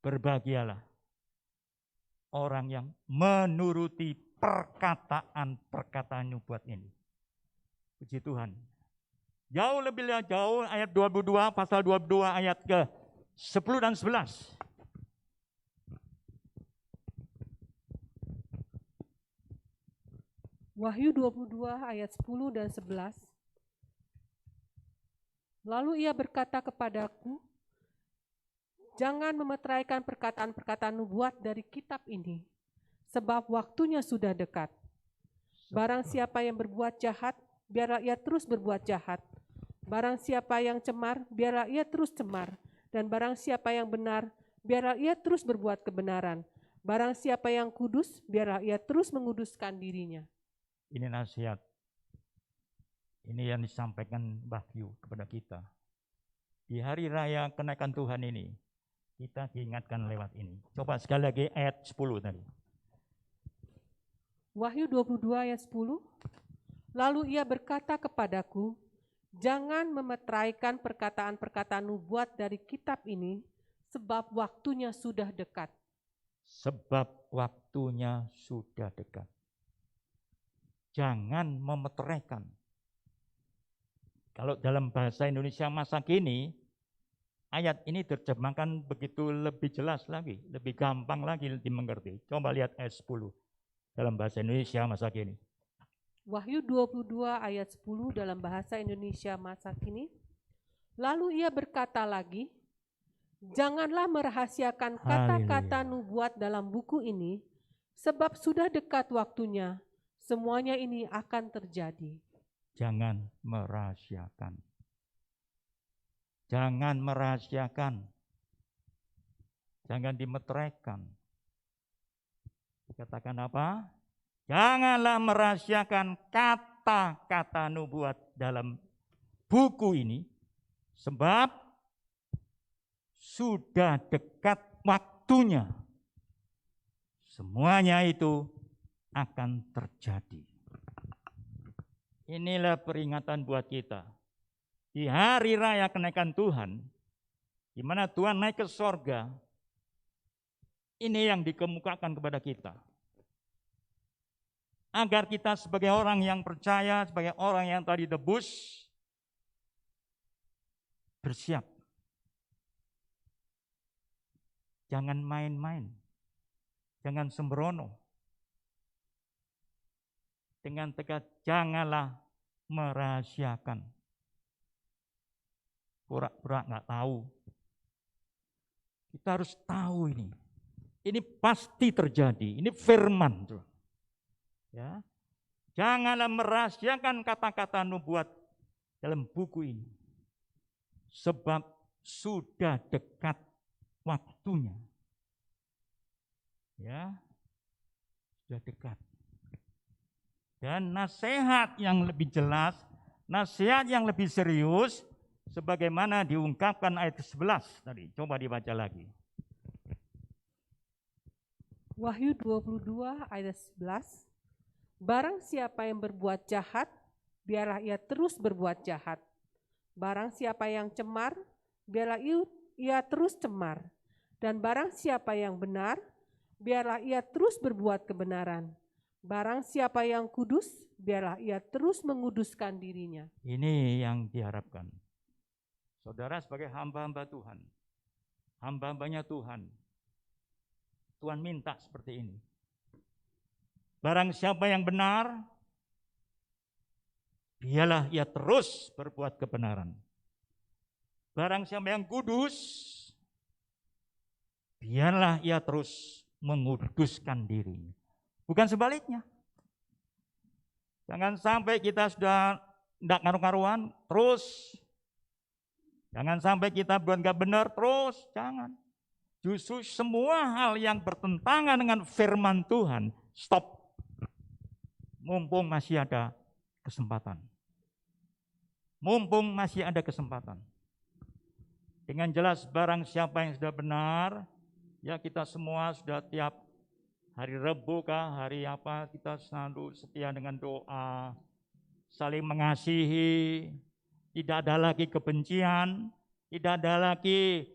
Berbahagialah orang yang menuruti perkataan-perkataan nubuat ini. Puji Tuhan. Jauh lebih jauh ayat 22, pasal 22 ayat ke 10 dan 11. Wahyu 22 ayat 10 dan 11. Lalu ia berkata kepadaku, jangan memeteraikan perkataan-perkataan nubuat dari kitab ini, sebab waktunya sudah dekat. Barang siapa yang berbuat jahat, biarlah ia terus berbuat jahat. Barang siapa yang cemar, biarlah ia terus cemar. Dan barang siapa yang benar, biarlah ia terus berbuat kebenaran. Barang siapa yang kudus, biarlah ia terus menguduskan dirinya. Ini nasihat. Ini yang disampaikan Wahyu kepada kita. Di hari raya kenaikan Tuhan ini, kita diingatkan lewat ini. Coba sekali lagi ayat 10 tadi. Wahyu 22 ayat 10. Lalu ia berkata kepadaku, jangan memeteraikan perkataan-perkataan nubuat dari kitab ini, sebab waktunya sudah dekat. Sebab waktunya sudah dekat. Jangan memeteraikan. Kalau dalam bahasa Indonesia masa kini, ayat ini terjemahkan begitu lebih jelas lagi, lebih gampang lagi dimengerti. Coba lihat ayat 10 dalam bahasa Indonesia masa kini. Wahyu 22 ayat 10 dalam bahasa Indonesia masa kini. Lalu ia berkata lagi, janganlah merahasiakan kata-kata nubuat dalam buku ini, sebab sudah dekat waktunya, semuanya ini akan terjadi. Jangan merahasiakan. Jangan merahasiakan. Jangan dimeteraikan. Dikatakan apa? Janganlah merahasiakan kata-kata nubuat dalam buku ini, sebab sudah dekat waktunya. Semuanya itu akan terjadi. Inilah peringatan buat kita. Di hari raya kenaikan Tuhan, di mana Tuhan naik ke sorga, ini yang dikemukakan kepada kita. Agar kita sebagai orang yang percaya, sebagai orang yang telah ditebus, bersiap. Jangan main-main. Jangan sembrono. Dengan tegas, janganlah merahasiakan. Pura-pura nggak tahu. Kita harus tahu ini. Ini pasti terjadi. Ini firman. Ya. Janganlah merahasiakan kata-kata nubuat dalam buku ini. Sebab sudah dekat waktunya. Ya. Sudah dekat. Dan nasihat yang lebih jelas, nasihat yang lebih serius, sebagaimana diungkapkan ayat 11 tadi. Coba dibaca lagi. Wahyu 22 ayat 11. Barang siapa yang berbuat jahat, biarlah ia terus berbuat jahat. Barang siapa yang cemar, biarlah ia terus cemar. Dan barang siapa yang benar, biarlah ia terus berbuat kebenaran. Barang siapa yang kudus, biarlah ia terus menguduskan dirinya. Ini yang diharapkan. Saudara sebagai hamba-hamba Tuhan, hamba-hambanya Tuhan, Tuhan minta seperti ini. Barang siapa yang benar, biarlah ia terus berbuat kebenaran. Barang siapa yang kudus, biarlah ia terus menguduskan diri. Bukan sebaliknya. Jangan sampai kita sudah tidak karu-karuan, terus. Jangan sampai kita buat nggak benar, terus. Jangan. Justru semua hal yang bertentangan dengan firman Tuhan, stop. Mumpung masih ada kesempatan. Mumpung masih ada kesempatan. Dengan jelas barang siapa yang sudah benar, ya kita semua sudah tiap hari Rebu kah, hari apa, kita selalu setia dengan doa, saling mengasihi, tidak ada lagi kebencian, tidak ada lagi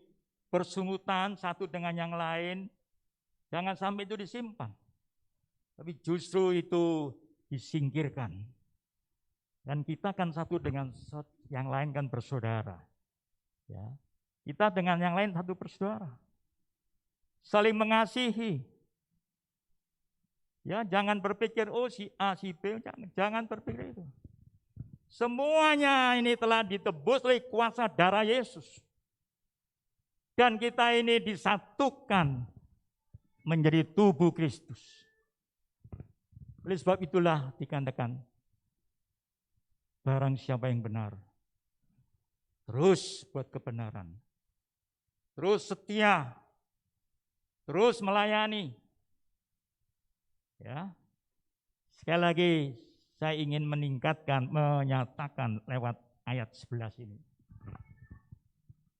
persungutan satu dengan yang lain. Jangan sampai itu disimpan. Tapi justru itu disingkirkan. Dan kita kan satu dengan yang lain kan bersaudara. Ya. Kita dengan yang lain satu bersaudara. Saling mengasihi. Ya, jangan berpikir oh si A, si B, jangan berpikir itu. Semuanya ini telah ditebus oleh kuasa darah Yesus. Dan kita ini disatukan menjadi tubuh Kristus. Oleh sebab itulah dikatakan, barang siapa yang benar, terus buat kebenaran, terus setia, terus melayani. Ya, sekali lagi saya ingin menyatakan lewat ayat 11 ini.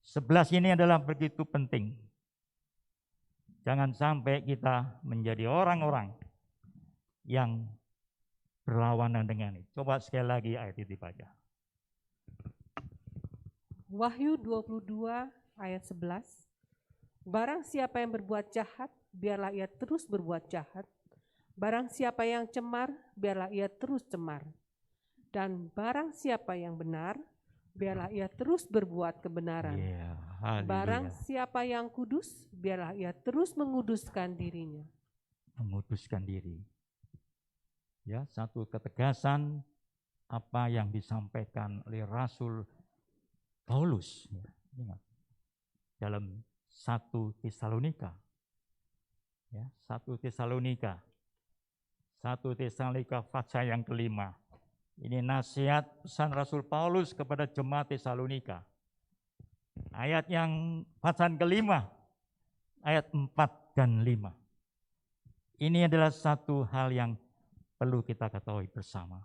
11 ini adalah begitu penting. Jangan sampai kita menjadi orang-orang yang berlawanan dengan ini. Coba sekali lagi ayat itu dibaca. Wahyu 22 ayat 11. Barang siapa yang berbuat jahat, biarlah ia terus berbuat jahat. Barang siapa yang cemar, biarlah ia terus cemar. Dan barang siapa yang benar, biarlah ia terus berbuat kebenaran. Barang siapa yang kudus, biarlah ia terus menguduskan dirinya. Menguduskan diri. Ya, satu ketegasan apa yang disampaikan oleh Rasul Paulus. Ya, ingat. Dalam 1 Tesalonika. Ya, 1 Tesalonika pasal yang kelima. Ini nasihat pesan Rasul Paulus kepada jemaat Tesalonika. Ayat yang pasal kelima, ayat 4 dan 5. Ini adalah satu hal yang perlu kita ketahui bersama.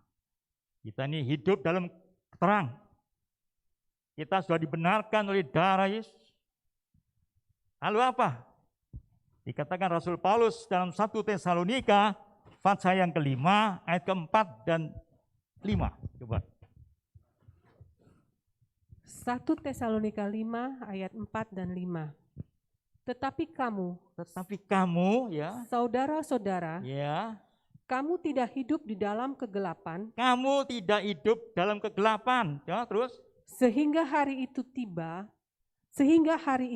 Kita ini hidup dalam terang. Kita sudah dibenarkan oleh darah Yesus. Lalu apa? Dikatakan Rasul Paulus dalam 1 Tesalonika pasal yang kelima, ayat keempat dan 5. Coba. 1 Tesalonika 5 ayat 4 dan 5. Tetapi kamu, ya, saudara-saudara, ya, kamu tidak hidup di dalam kegelapan. Kamu tidak hidup dalam kegelapan. Ya, terus. Sehingga hari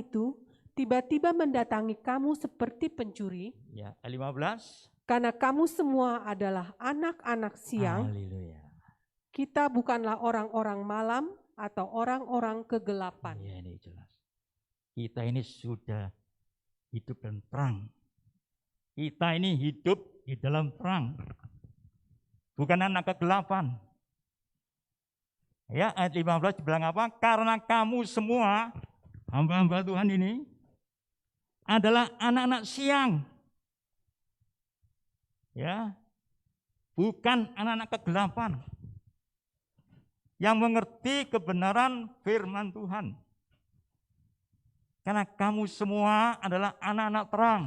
itu tiba-tiba mendatangi kamu seperti pencuri. Ya, 15. Karena kamu semua adalah anak-anak siang. Haleluya. Kita bukanlah orang-orang malam atau orang-orang kegelapan. Ya, ini jelas. Kita ini sudah hidup dan terang. Kita ini hidup di dalam terang, bukan anak kegelapan. Ya, ayat 15 bilang apa? Karena kamu semua hamba-hamba Tuhan ini adalah anak-anak siang. Ya, bukan anak-anak kegelapan yang mengerti kebenaran firman Tuhan. Karena kamu semua adalah anak-anak terang.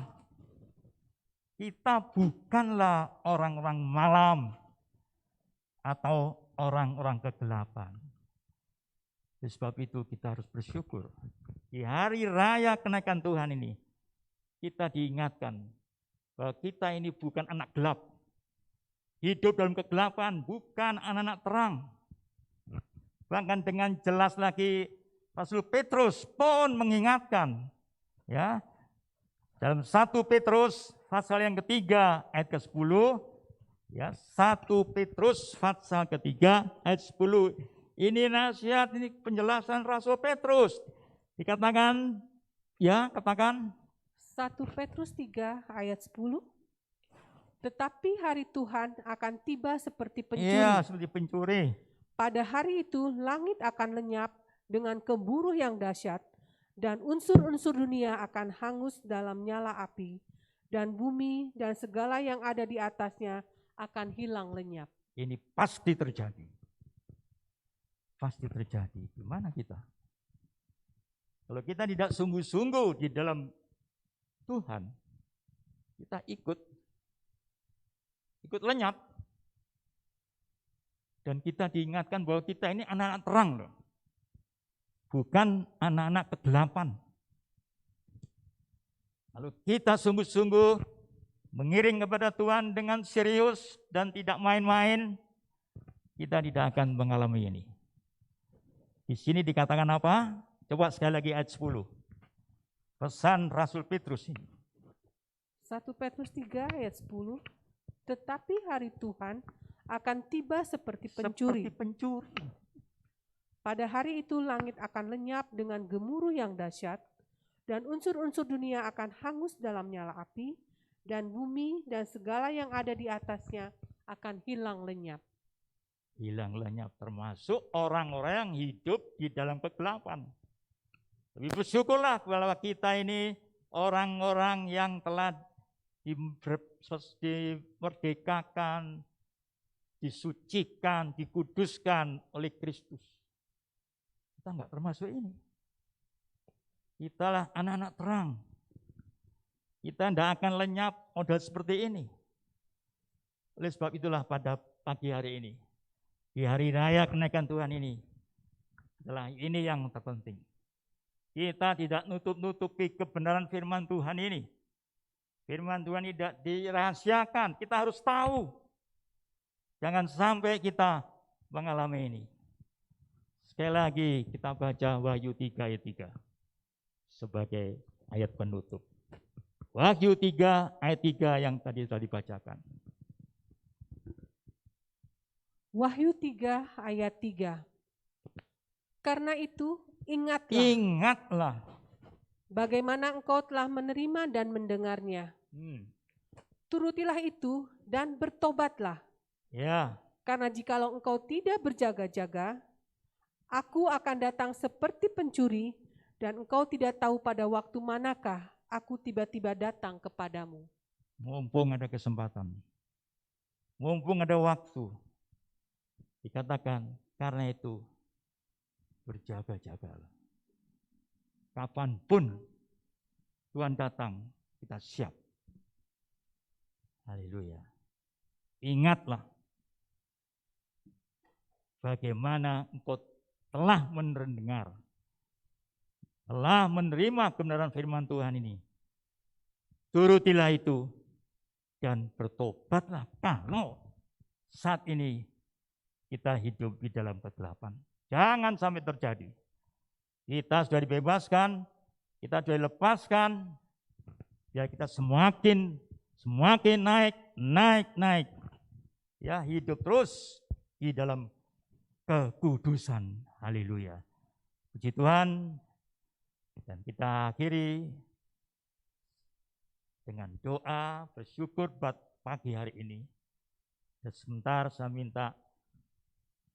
Kita bukanlah orang-orang malam atau orang-orang kegelapan. Oleh sebab itu kita harus bersyukur. Di hari raya kenaikan Tuhan ini, kita diingatkan bahwa kita ini bukan anak gelap. Hidup dalam kegelapan, bukan anak-anak terang. Bahkan dengan jelas lagi Rasul Petrus pun mengingatkan, ya, dalam 1 Petrus pasal yang ketiga ayat ke-10, ya, 1 Petrus pasal ketiga ayat 10. Ini nasihat, ini penjelasan Rasul Petrus. Dikatakan, ya, katakan 1 Petrus 3 ayat 10. Tetapi hari Tuhan akan tiba seperti pencuri. iya, seperti pencuri. Pada hari itu langit akan lenyap dengan gemuruh yang dahsyat, dan unsur-unsur dunia akan hangus dalam nyala api, dan bumi dan segala yang ada di atasnya akan hilang lenyap. Ini pasti terjadi. Pasti terjadi. Gimana kita? Kalau kita tidak sungguh-sungguh di dalam Tuhan, kita ikut lenyap. Dan kita diingatkan bahwa kita ini anak-anak terang loh. Bukan anak-anak kegelapan. Lalu kita sungguh-sungguh mengiring kepada Tuhan dengan serius dan tidak main-main, kita tidak akan mengalami ini. Di sini dikatakan apa? Coba sekali lagi ayat 10. Pesan Rasul Petrus ini. 1 Petrus 3 ayat 10. Tetapi hari Tuhan akan tiba seperti pencuri. Seperti pencuri. Pada hari itu langit akan lenyap dengan gemuruh yang dahsyat, dan unsur-unsur dunia akan hangus dalam nyala api, dan bumi dan segala yang ada di atasnya akan hilang lenyap. Hilang lenyap, termasuk orang-orang yang hidup di dalam kegelapan. Lebih bersyukurlah bahwa kita ini orang-orang yang telah dimerdekakan, disucikan, dikuduskan oleh Kristus. Kita enggak termasuk ini. Kitalah anak-anak terang. Kita tidak akan lenyap modal seperti ini. Oleh sebab itulah pada pagi hari ini, di hari raya kenaikan Tuhan ini, adalah ini yang terpenting. Kita tidak nutup-nutupi kebenaran firman Tuhan ini. Firman Tuhan tidak dirahasiakan, kita harus tahu. Jangan sampai kita mengalami ini. Sekali lagi kita baca Wahyu 3 ayat 3 sebagai ayat penutup. Wahyu 3 ayat 3 yang tadi sudah dibacakan. Wahyu 3 ayat 3. Karena itu ingatlah Ingatlah. bagaimana engkau telah menerima dan mendengarnya. Turutilah itu dan bertobatlah. Ya, Karena jikalau engkau tidak berjaga-jaga, aku akan datang seperti pencuri, dan engkau tidak tahu pada waktu manakah aku tiba-tiba datang kepadamu. mumpung ada kesempatan. Mumpung ada waktu. Dikatakan, karena itu berjaga-jagalah. Kapanpun Tuhan datang, kita siap. Haleluya. Ingatlah bagaimana engkau telah mendengar, telah menerima kebenaran firman Tuhan ini. Turutilah itu dan bertobatlah kalau saat ini kita hidup di dalam kegelapan. Jangan sampai terjadi. Kita sudah dibebaskan, kita sudah dilepaskan, biar kita semakin naik. Ya, hidup terus di dalam kekudusan. Haleluya. Puji Tuhan. Dan kita akhiri dengan doa bersyukur buat pagi hari ini. Dan sebentar saya minta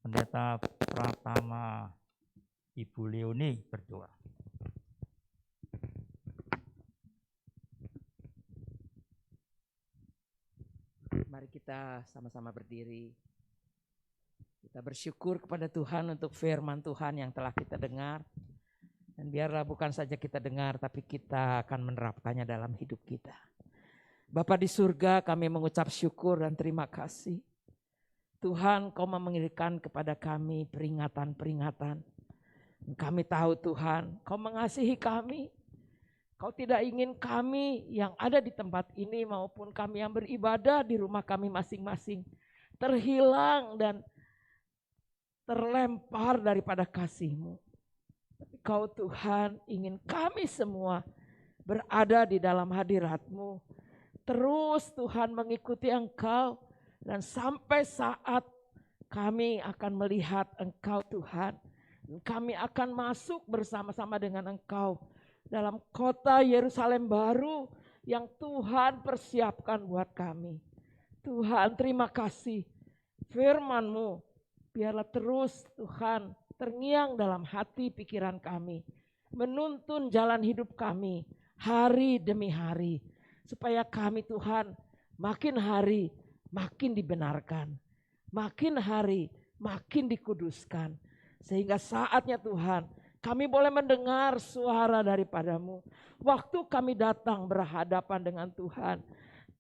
Pendeta Pratama Ibu Leoni berdoa. Mari kita sama-sama berdiri. Kita bersyukur kepada Tuhan untuk firman Tuhan yang telah kita dengar. Dan biarlah bukan saja kita dengar, tapi kita akan menerapkannya dalam hidup kita. Bapa di surga, kami mengucap syukur dan terima kasih. Tuhan, Kau memberikan kepada kami peringatan-peringatan. Kami tahu Tuhan, Kau mengasihi kami. Kau tidak ingin kami yang ada di tempat ini maupun kami yang beribadah di rumah kami masing-masing terhilang dan terlempar daripada kasih-Mu. Tapi Kau Tuhan ingin kami semua berada di dalam hadirat-Mu. Terus Tuhan mengikuti Engkau dan sampai saat kami akan melihat Engkau Tuhan. Kami akan masuk bersama-sama dengan Engkau dalam kota Yerusalem baru yang Tuhan persiapkan buat kami. Tuhan, terima kasih. Firman-Mu biarlah terus Tuhan terngiang dalam hati pikiran kami. Menuntun jalan hidup kami hari demi hari. Supaya kami Tuhan makin hari makin dibenarkan. Makin hari makin dikuduskan. Sehingga saatnya Tuhan kami boleh mendengar suara daripada-Mu. Waktu kami datang berhadapan dengan Tuhan,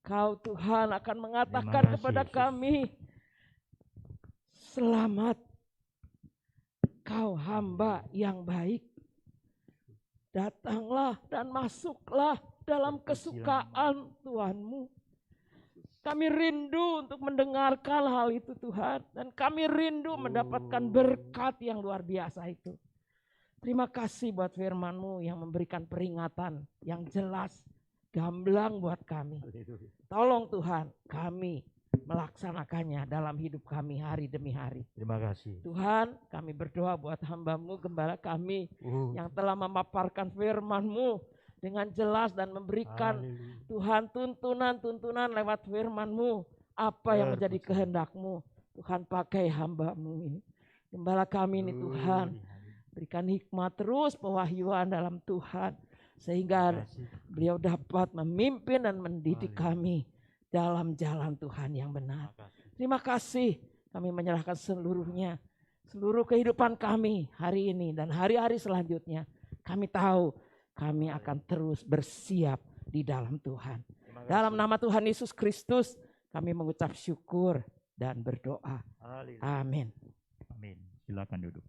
Kau Tuhan akan mengatakan kepada kami, selamat kau hamba yang baik. Datanglah dan masuklah dalam kesukaan Tuhan-Mu. Kami rindu untuk mendengarkan hal itu Tuhan. Dan kami rindu mendapatkan berkat yang luar biasa itu. Terima kasih buat firman-Mu yang memberikan peringatan yang jelas, gamblang buat kami. Tolong Tuhan kami melaksanakannya dalam hidup kami hari demi hari. Terima kasih. Tuhan, kami berdoa buat hamba-Mu, gembala kami yang telah memaparkan firman-Mu dengan jelas dan memberikan Tuhan tuntunan-tuntunan lewat firman-Mu. Apa yang menjadi kehendak-Mu. Tuhan pakai hamba-Mu ini. Gembala kami ini Tuhan. Berikan hikmat terus pewahyuan dalam Tuhan. Sehingga beliau dapat memimpin dan mendidik kami dalam jalan Tuhan yang benar. Terima kasih kami menyerahkan seluruhnya. Seluruh kehidupan kami hari ini dan hari-hari selanjutnya. Kami tahu kami akan terus bersiap di dalam Tuhan. Dalam nama Tuhan Yesus Kristus kami mengucap syukur dan berdoa. Amin. Amin. Silakan duduk.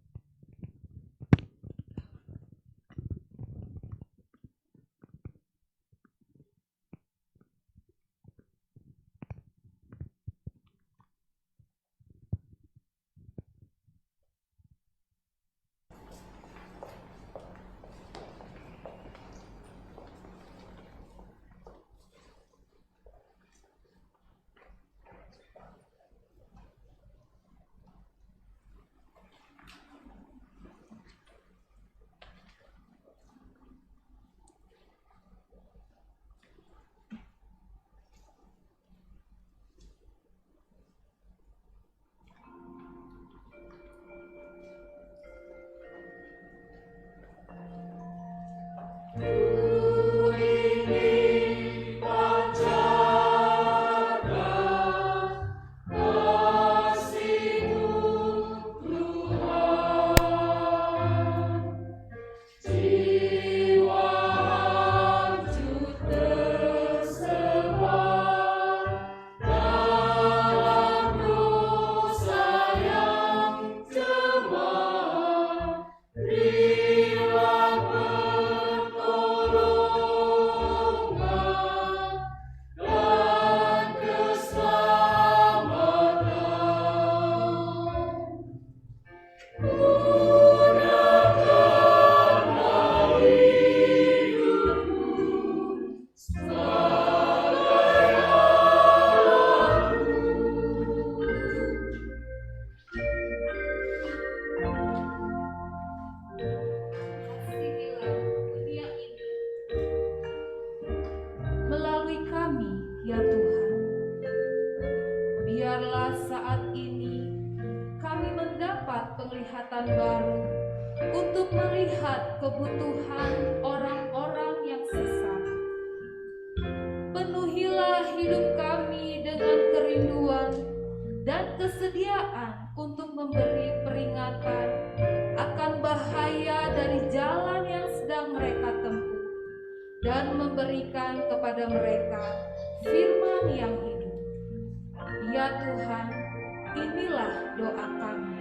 biarlah saat ini kami mendapat penglihatan baru untuk melihat kebutuhan orang-orang yang sesat. Penuhilah hidup kami dengan kerinduan dan kesediaan untuk memberi peringatan akan bahaya dari jalan yang sedang mereka tempuh dan memberikan kepada mereka firman yang hidup. Ya Tuhan, inilah doa kami.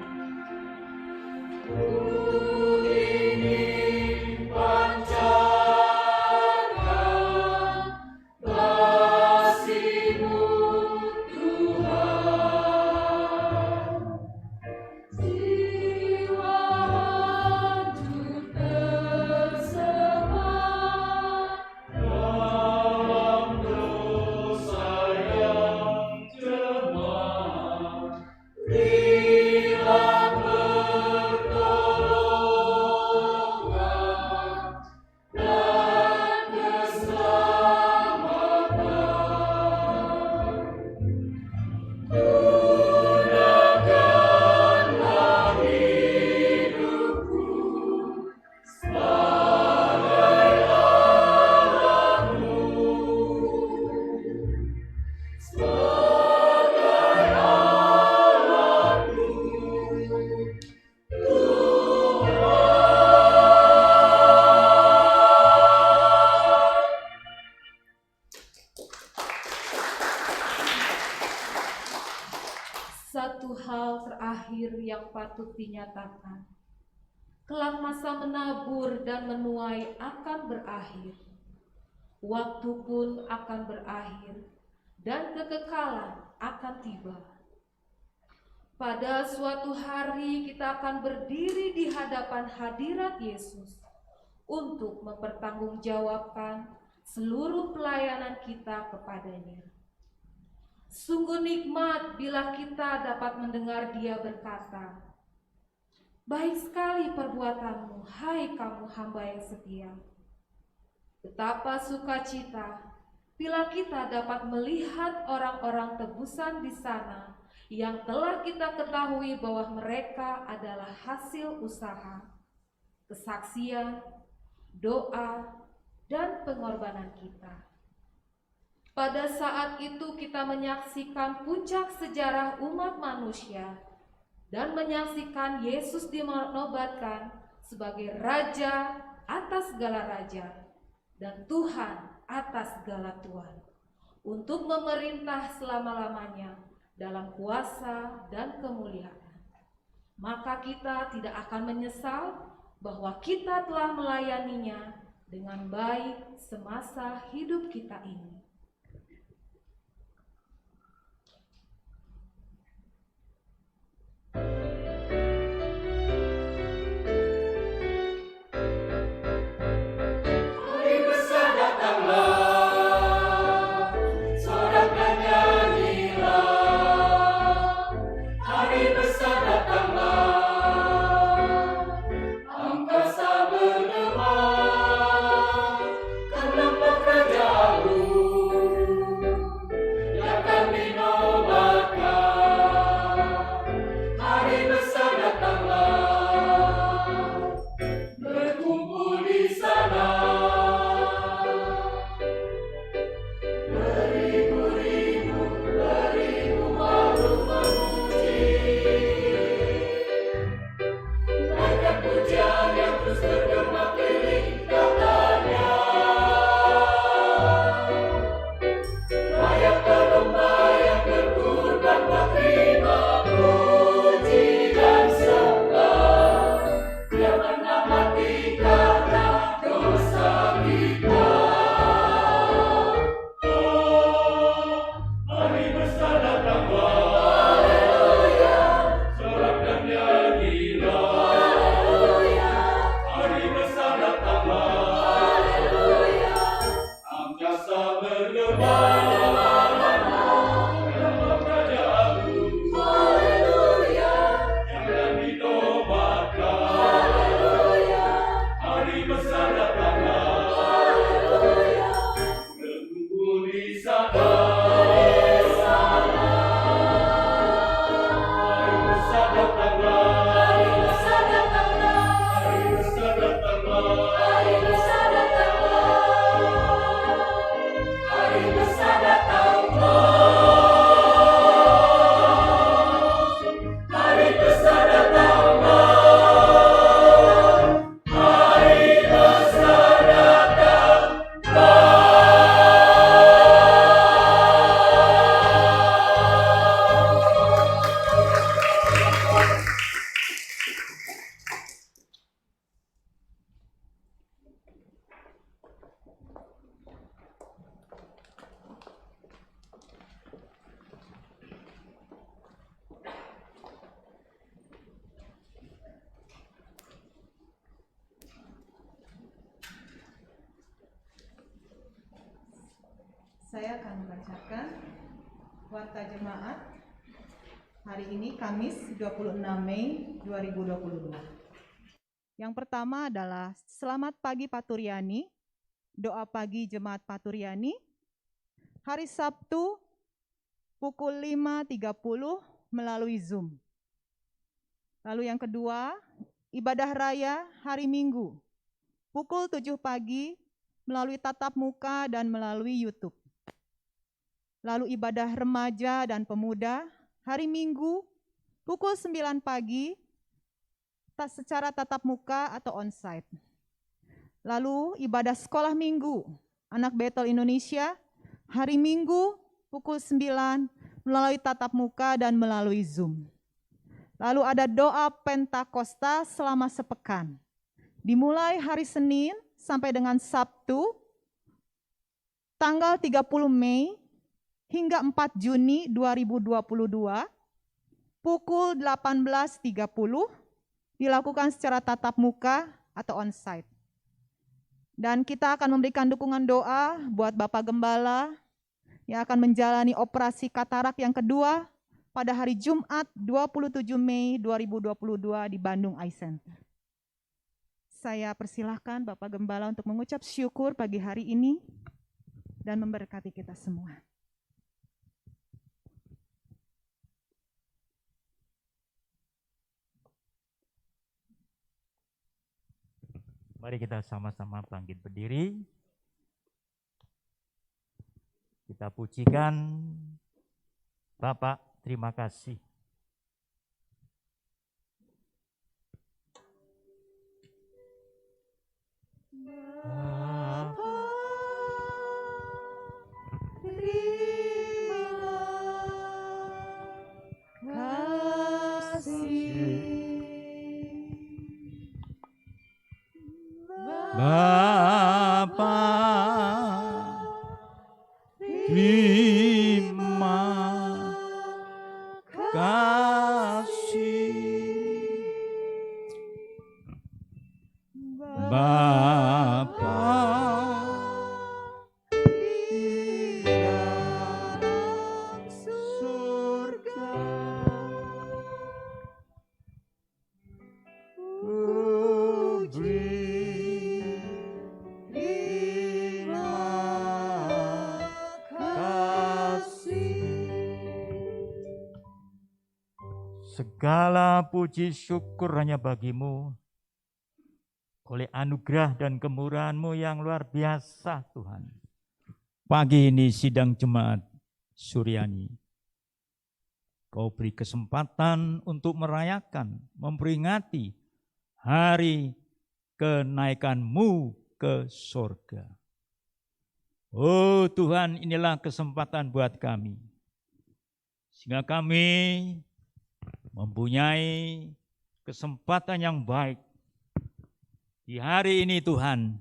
Satu hal terakhir yang patut dinyatakan, kelak masa menabur dan menuai akan berakhir, waktu pun akan berakhir, dan kekekalan akan tiba. Pada suatu hari kita akan berdiri di hadapan hadirat Yesus untuk mempertanggungjawabkan seluruh pelayanan kita kepadanya. Sungguh nikmat bila kita dapat mendengar Dia berkata, "Baik sekali perbuatanmu, hai kamu hamba yang setia." Betapa sukacita bila kita dapat melihat orang-orang tebusan di sana yang telah kita ketahui bahwa mereka adalah hasil usaha, kesaksian, doa, dan pengorbanan kita. Pada saat itu kita menyaksikan puncak sejarah umat manusia dan menyaksikan Yesus dinobatkan sebagai Raja atas segala raja dan Tuhan atas segala Tuhan untuk memerintah selama-lamanya dalam kuasa dan kemuliaan. Maka kita tidak akan menyesal bahwa kita telah melayaninya dengan baik semasa hidup kita ini. Angkasa bergema, karena pekerjaanmu Saya akan membacakan warta jemaat hari ini Kamis 26 Mei 2022. Yang pertama adalah Selamat Pagi Paturyani, doa pagi Jemaat Paturyani, hari Sabtu pukul 5.30 melalui Zoom. Lalu yang kedua, ibadah raya hari Minggu, pukul 7 pagi melalui tatap muka dan melalui YouTube. Lalu ibadah remaja dan pemuda hari Minggu, pukul 9 pagi, secara tatap muka atau onsite. Lalu ibadah sekolah minggu anak Betel Indonesia hari Minggu pukul 9 melalui tatap muka dan melalui Zoom. Lalu ada doa Pentakosta selama sepekan. Dimulai hari Senin sampai dengan Sabtu tanggal 30 Mei hingga 4 Juni 2022 pukul 18.30 dilakukan secara tatap muka atau onsite. Dan kita akan memberikan dukungan doa buat Bapak Gembala yang akan menjalani operasi katarak yang kedua pada hari Jumat 27 Mei 2022 di Bandung Eye Center. Saya persilahkan Bapak Gembala untuk mengucap syukur pagi hari ini dan memberkati kita semua. Mari kita sama-sama bangkit berdiri. Kita pujikan Bapak, terima kasih. Bapa, terima kasih. Bapa, di dalam surga, segala puji syukur hanya bagimu, oleh anugerah dan kemurahan-Mu yang luar biasa Tuhan. Pagi ini sidang jemaat Suryani, Kau beri kesempatan untuk merayakan, memperingati hari kenaikan-Mu ke surga. Oh Tuhan, inilah kesempatan buat kami, sehingga kami mempunyai kesempatan yang baik. Di hari ini Tuhan,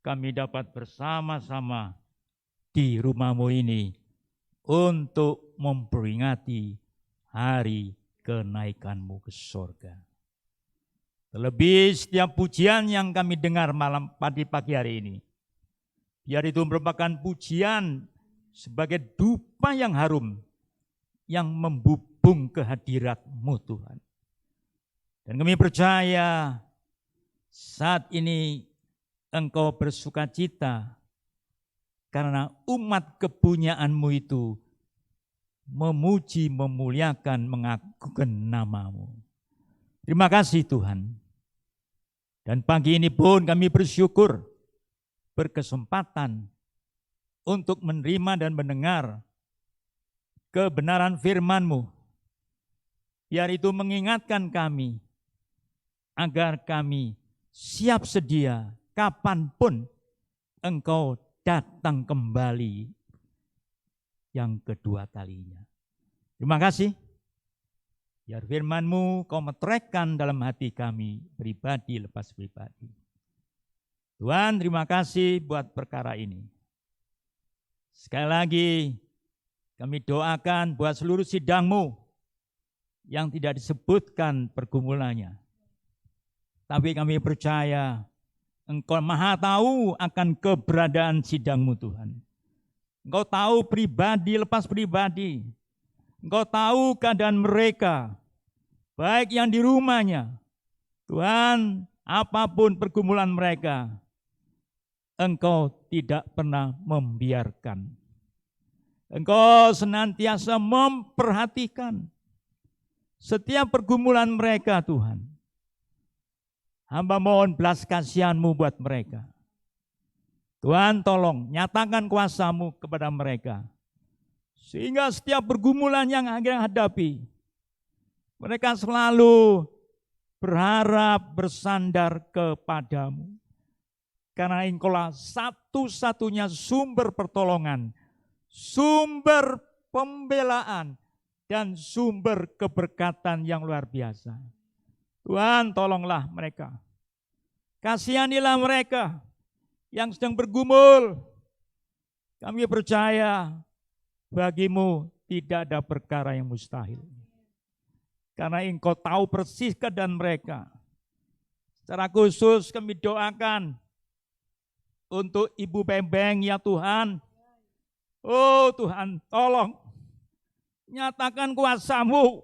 kami dapat bersama-sama di rumah-Mu ini untuk memperingati hari kenaikan-Mu ke surga. Terlebih setiap pujian yang kami dengar malam pagi hari ini, biar itu merupakan pujian sebagai dupa yang harum, yang membubung kehadirat-Mu Tuhan. Dan kami percaya saat ini Engkau bersukacita karena umat kepunyaan-Mu itu memuji, memuliakan, mengagungkan nama-Mu. Terima kasih Tuhan. Dan pagi ini pun kami bersyukur berkesempatan untuk menerima dan mendengar kebenaran firman-Mu. Biar itu mengingatkan kami agar kami siap sedia kapanpun Engkau datang kembali yang kedua kalinya. Terima kasih. Biar firman-Mu Kau meteraikan dalam hati kami, pribadi lepas pribadi. Tuhan, terima kasih buat perkara ini. Sekali lagi kami doakan buat seluruh sidang-Mu yang tidak disebutkan pergumulannya. Tapi kami percaya Engkau maha tahu akan keberadaan sidang-Mu Tuhan. Engkau tahu pribadi lepas pribadi. Engkau tahu keadaan mereka, baik yang di rumahnya. Tuhan, apapun pergumulan mereka, Engkau tidak pernah membiarkan. Engkau senantiasa memperhatikan setiap pergumulan mereka, Tuhan. Hamba mohon belas kasihan-Mu buat mereka. Tuhan, tolong nyatakan kuasa-Mu kepada mereka. Sehingga setiap pergumulan yang mereka hadapi, mereka selalu berharap bersandar kepadamu. Karena Engkaulah satu-satunya sumber pertolongan, sumber pembelaan, dan sumber keberkatan yang luar biasa. Tuhan, tolonglah mereka. Kasihanilah mereka yang sedang bergumul. Kami percaya bagi-Mu tidak ada perkara yang mustahil. Karena Engkau tahu persis keadaan mereka. Secara khusus kami doakan untuk Ibu Bembeng ya Tuhan. Oh Tuhan, tolong nyatakan kuasa-Mu.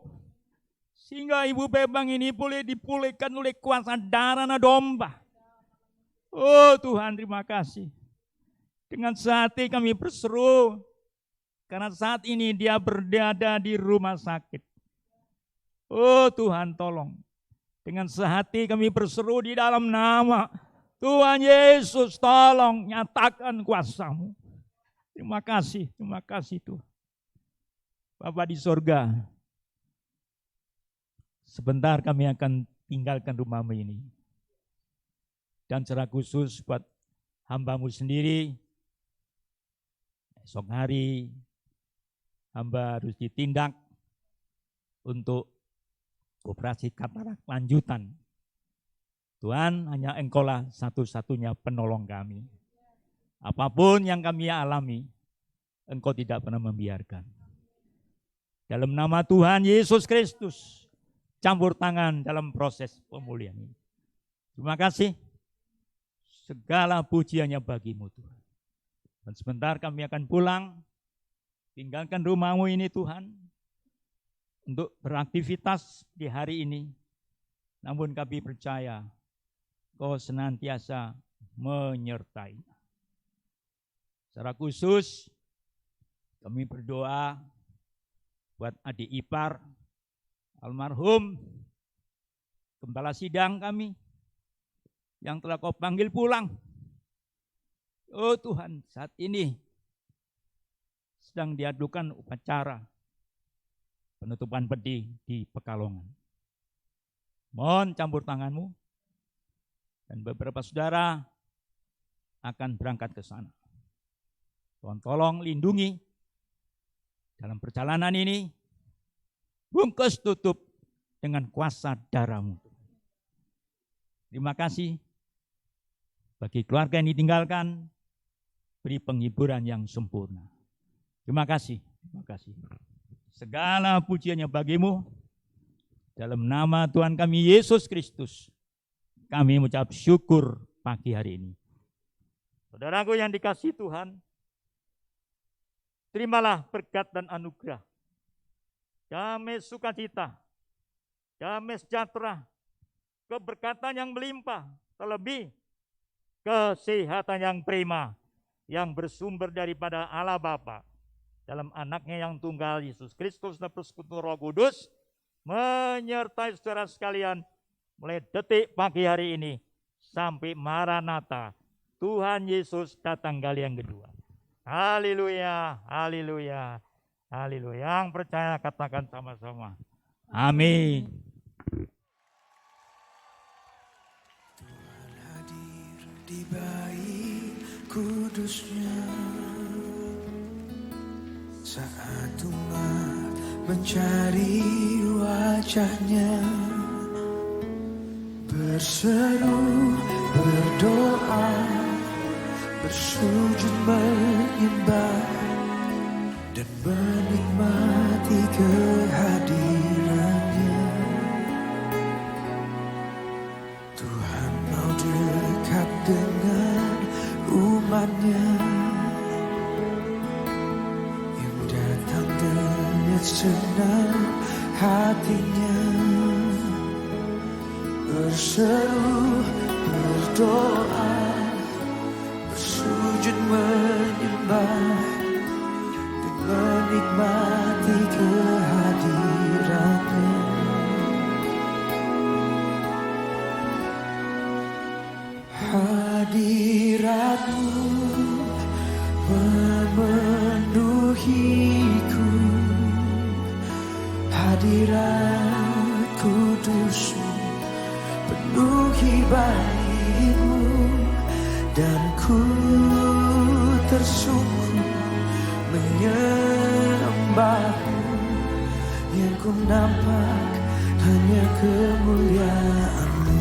Sehingga Ibu Bembeng ini boleh dipulihkan oleh kuasa darah domba. Oh Tuhan, terima kasih. Dengan sehati kami berseru, karena saat ini dia berada di rumah sakit. Oh Tuhan, tolong. Dengan sehati kami berseru di dalam nama Tuhan Yesus, tolong nyatakan kuasa-Mu. Terima kasih Tuhan. Bapa di sorga, sebentar kami akan tinggalkan rumah-Mu ini. Dan secara khusus buat hamba-Mu sendiri, esok hari hamba harus ditindak untuk operasi katarak lanjutan. Tuhan, hanya Engkaulah satu-satunya penolong kami. Apapun yang kami alami, Engkau tidak pernah membiarkan. Dalam nama Tuhan Yesus Kristus, campur tangan dalam proses pemulihan ini. Terima kasih. Segala pujiannya bagi-Mu Tuhan. Dan sebentar kami akan pulang, tinggalkan rumah-Mu ini Tuhan, untuk beraktivitas di hari ini. Namun kami percaya Kau senantiasa menyertai. Secara khusus kami berdoa buat adik ipar almarhum gembala sidang kami yang telah Kau panggil pulang. Oh Tuhan, saat ini sedang diadukan upacara penutupan peti di Pekalongan. Mohon campur tangan-Mu, dan beberapa saudara akan berangkat ke sana. Tuhan tolong lindungi dalam perjalanan ini, bungkus tutup dengan kuasa darah-Mu. Terima kasih bagi keluarga yang ditinggalkan, beri penghiburan yang sempurna. Terima kasih. Segala pujiannya bagi-Mu. Dalam nama Tuhan kami Yesus Kristus, kami mengucap syukur pagi hari ini. Saudaraku yang dikasihi Tuhan, terimalah berkat dan anugerah, damai sukacita, damai sejahtera, keberkatan yang melimpah, terlebih kesehatan yang prima, yang bersumber daripada Allah Bapa, dalam anaknya yang tunggal Yesus Kristus dan persekutuan Roh Kudus, menyertai saudara sekalian mulai detik pagi hari ini sampai Maranatha, Tuhan Yesus datang kali yang kedua. Haleluya, haleluya, haleluya. Yang percaya katakan sama-sama. Amin. Tuhan hadir di bait kudusnya, saat umat mencari wajahnya, berseru, berdoa, bersujud menyembah, dan menikmati kehadirannya. Tuhan mau dekat dengan umatnya, senang hatinya, berseru, berdoa, bersujud menyembah dan menikmati kehadirannya. Hadiratmu memenuhiku, hadirat kudusmu penuhi baitmu, dan ku tersungkur menyembahmu. Yang ku nampak hanya kemuliaan-Mu.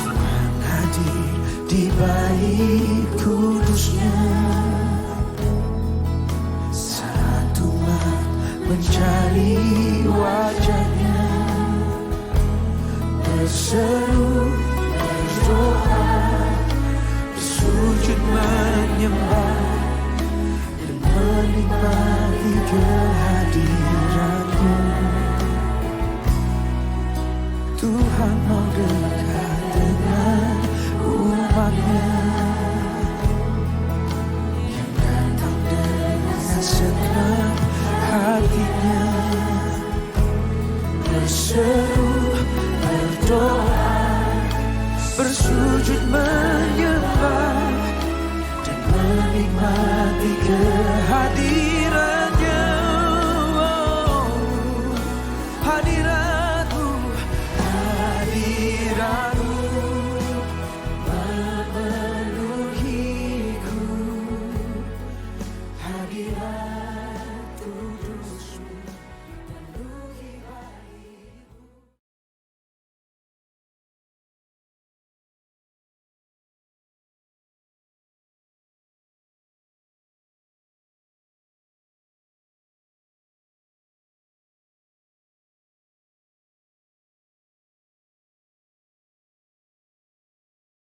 Tuhan hadir di bait kudusnya, saat umat mencari wajahnya, berseru, berdoa, bersujud menyembah dan menikmati kehadirannya. Tuhan mau dekat dengan umatnya yang datang dengan senang hatinya, berseru, berdoa, bersujud menyembah dan menikmati kehadirannya.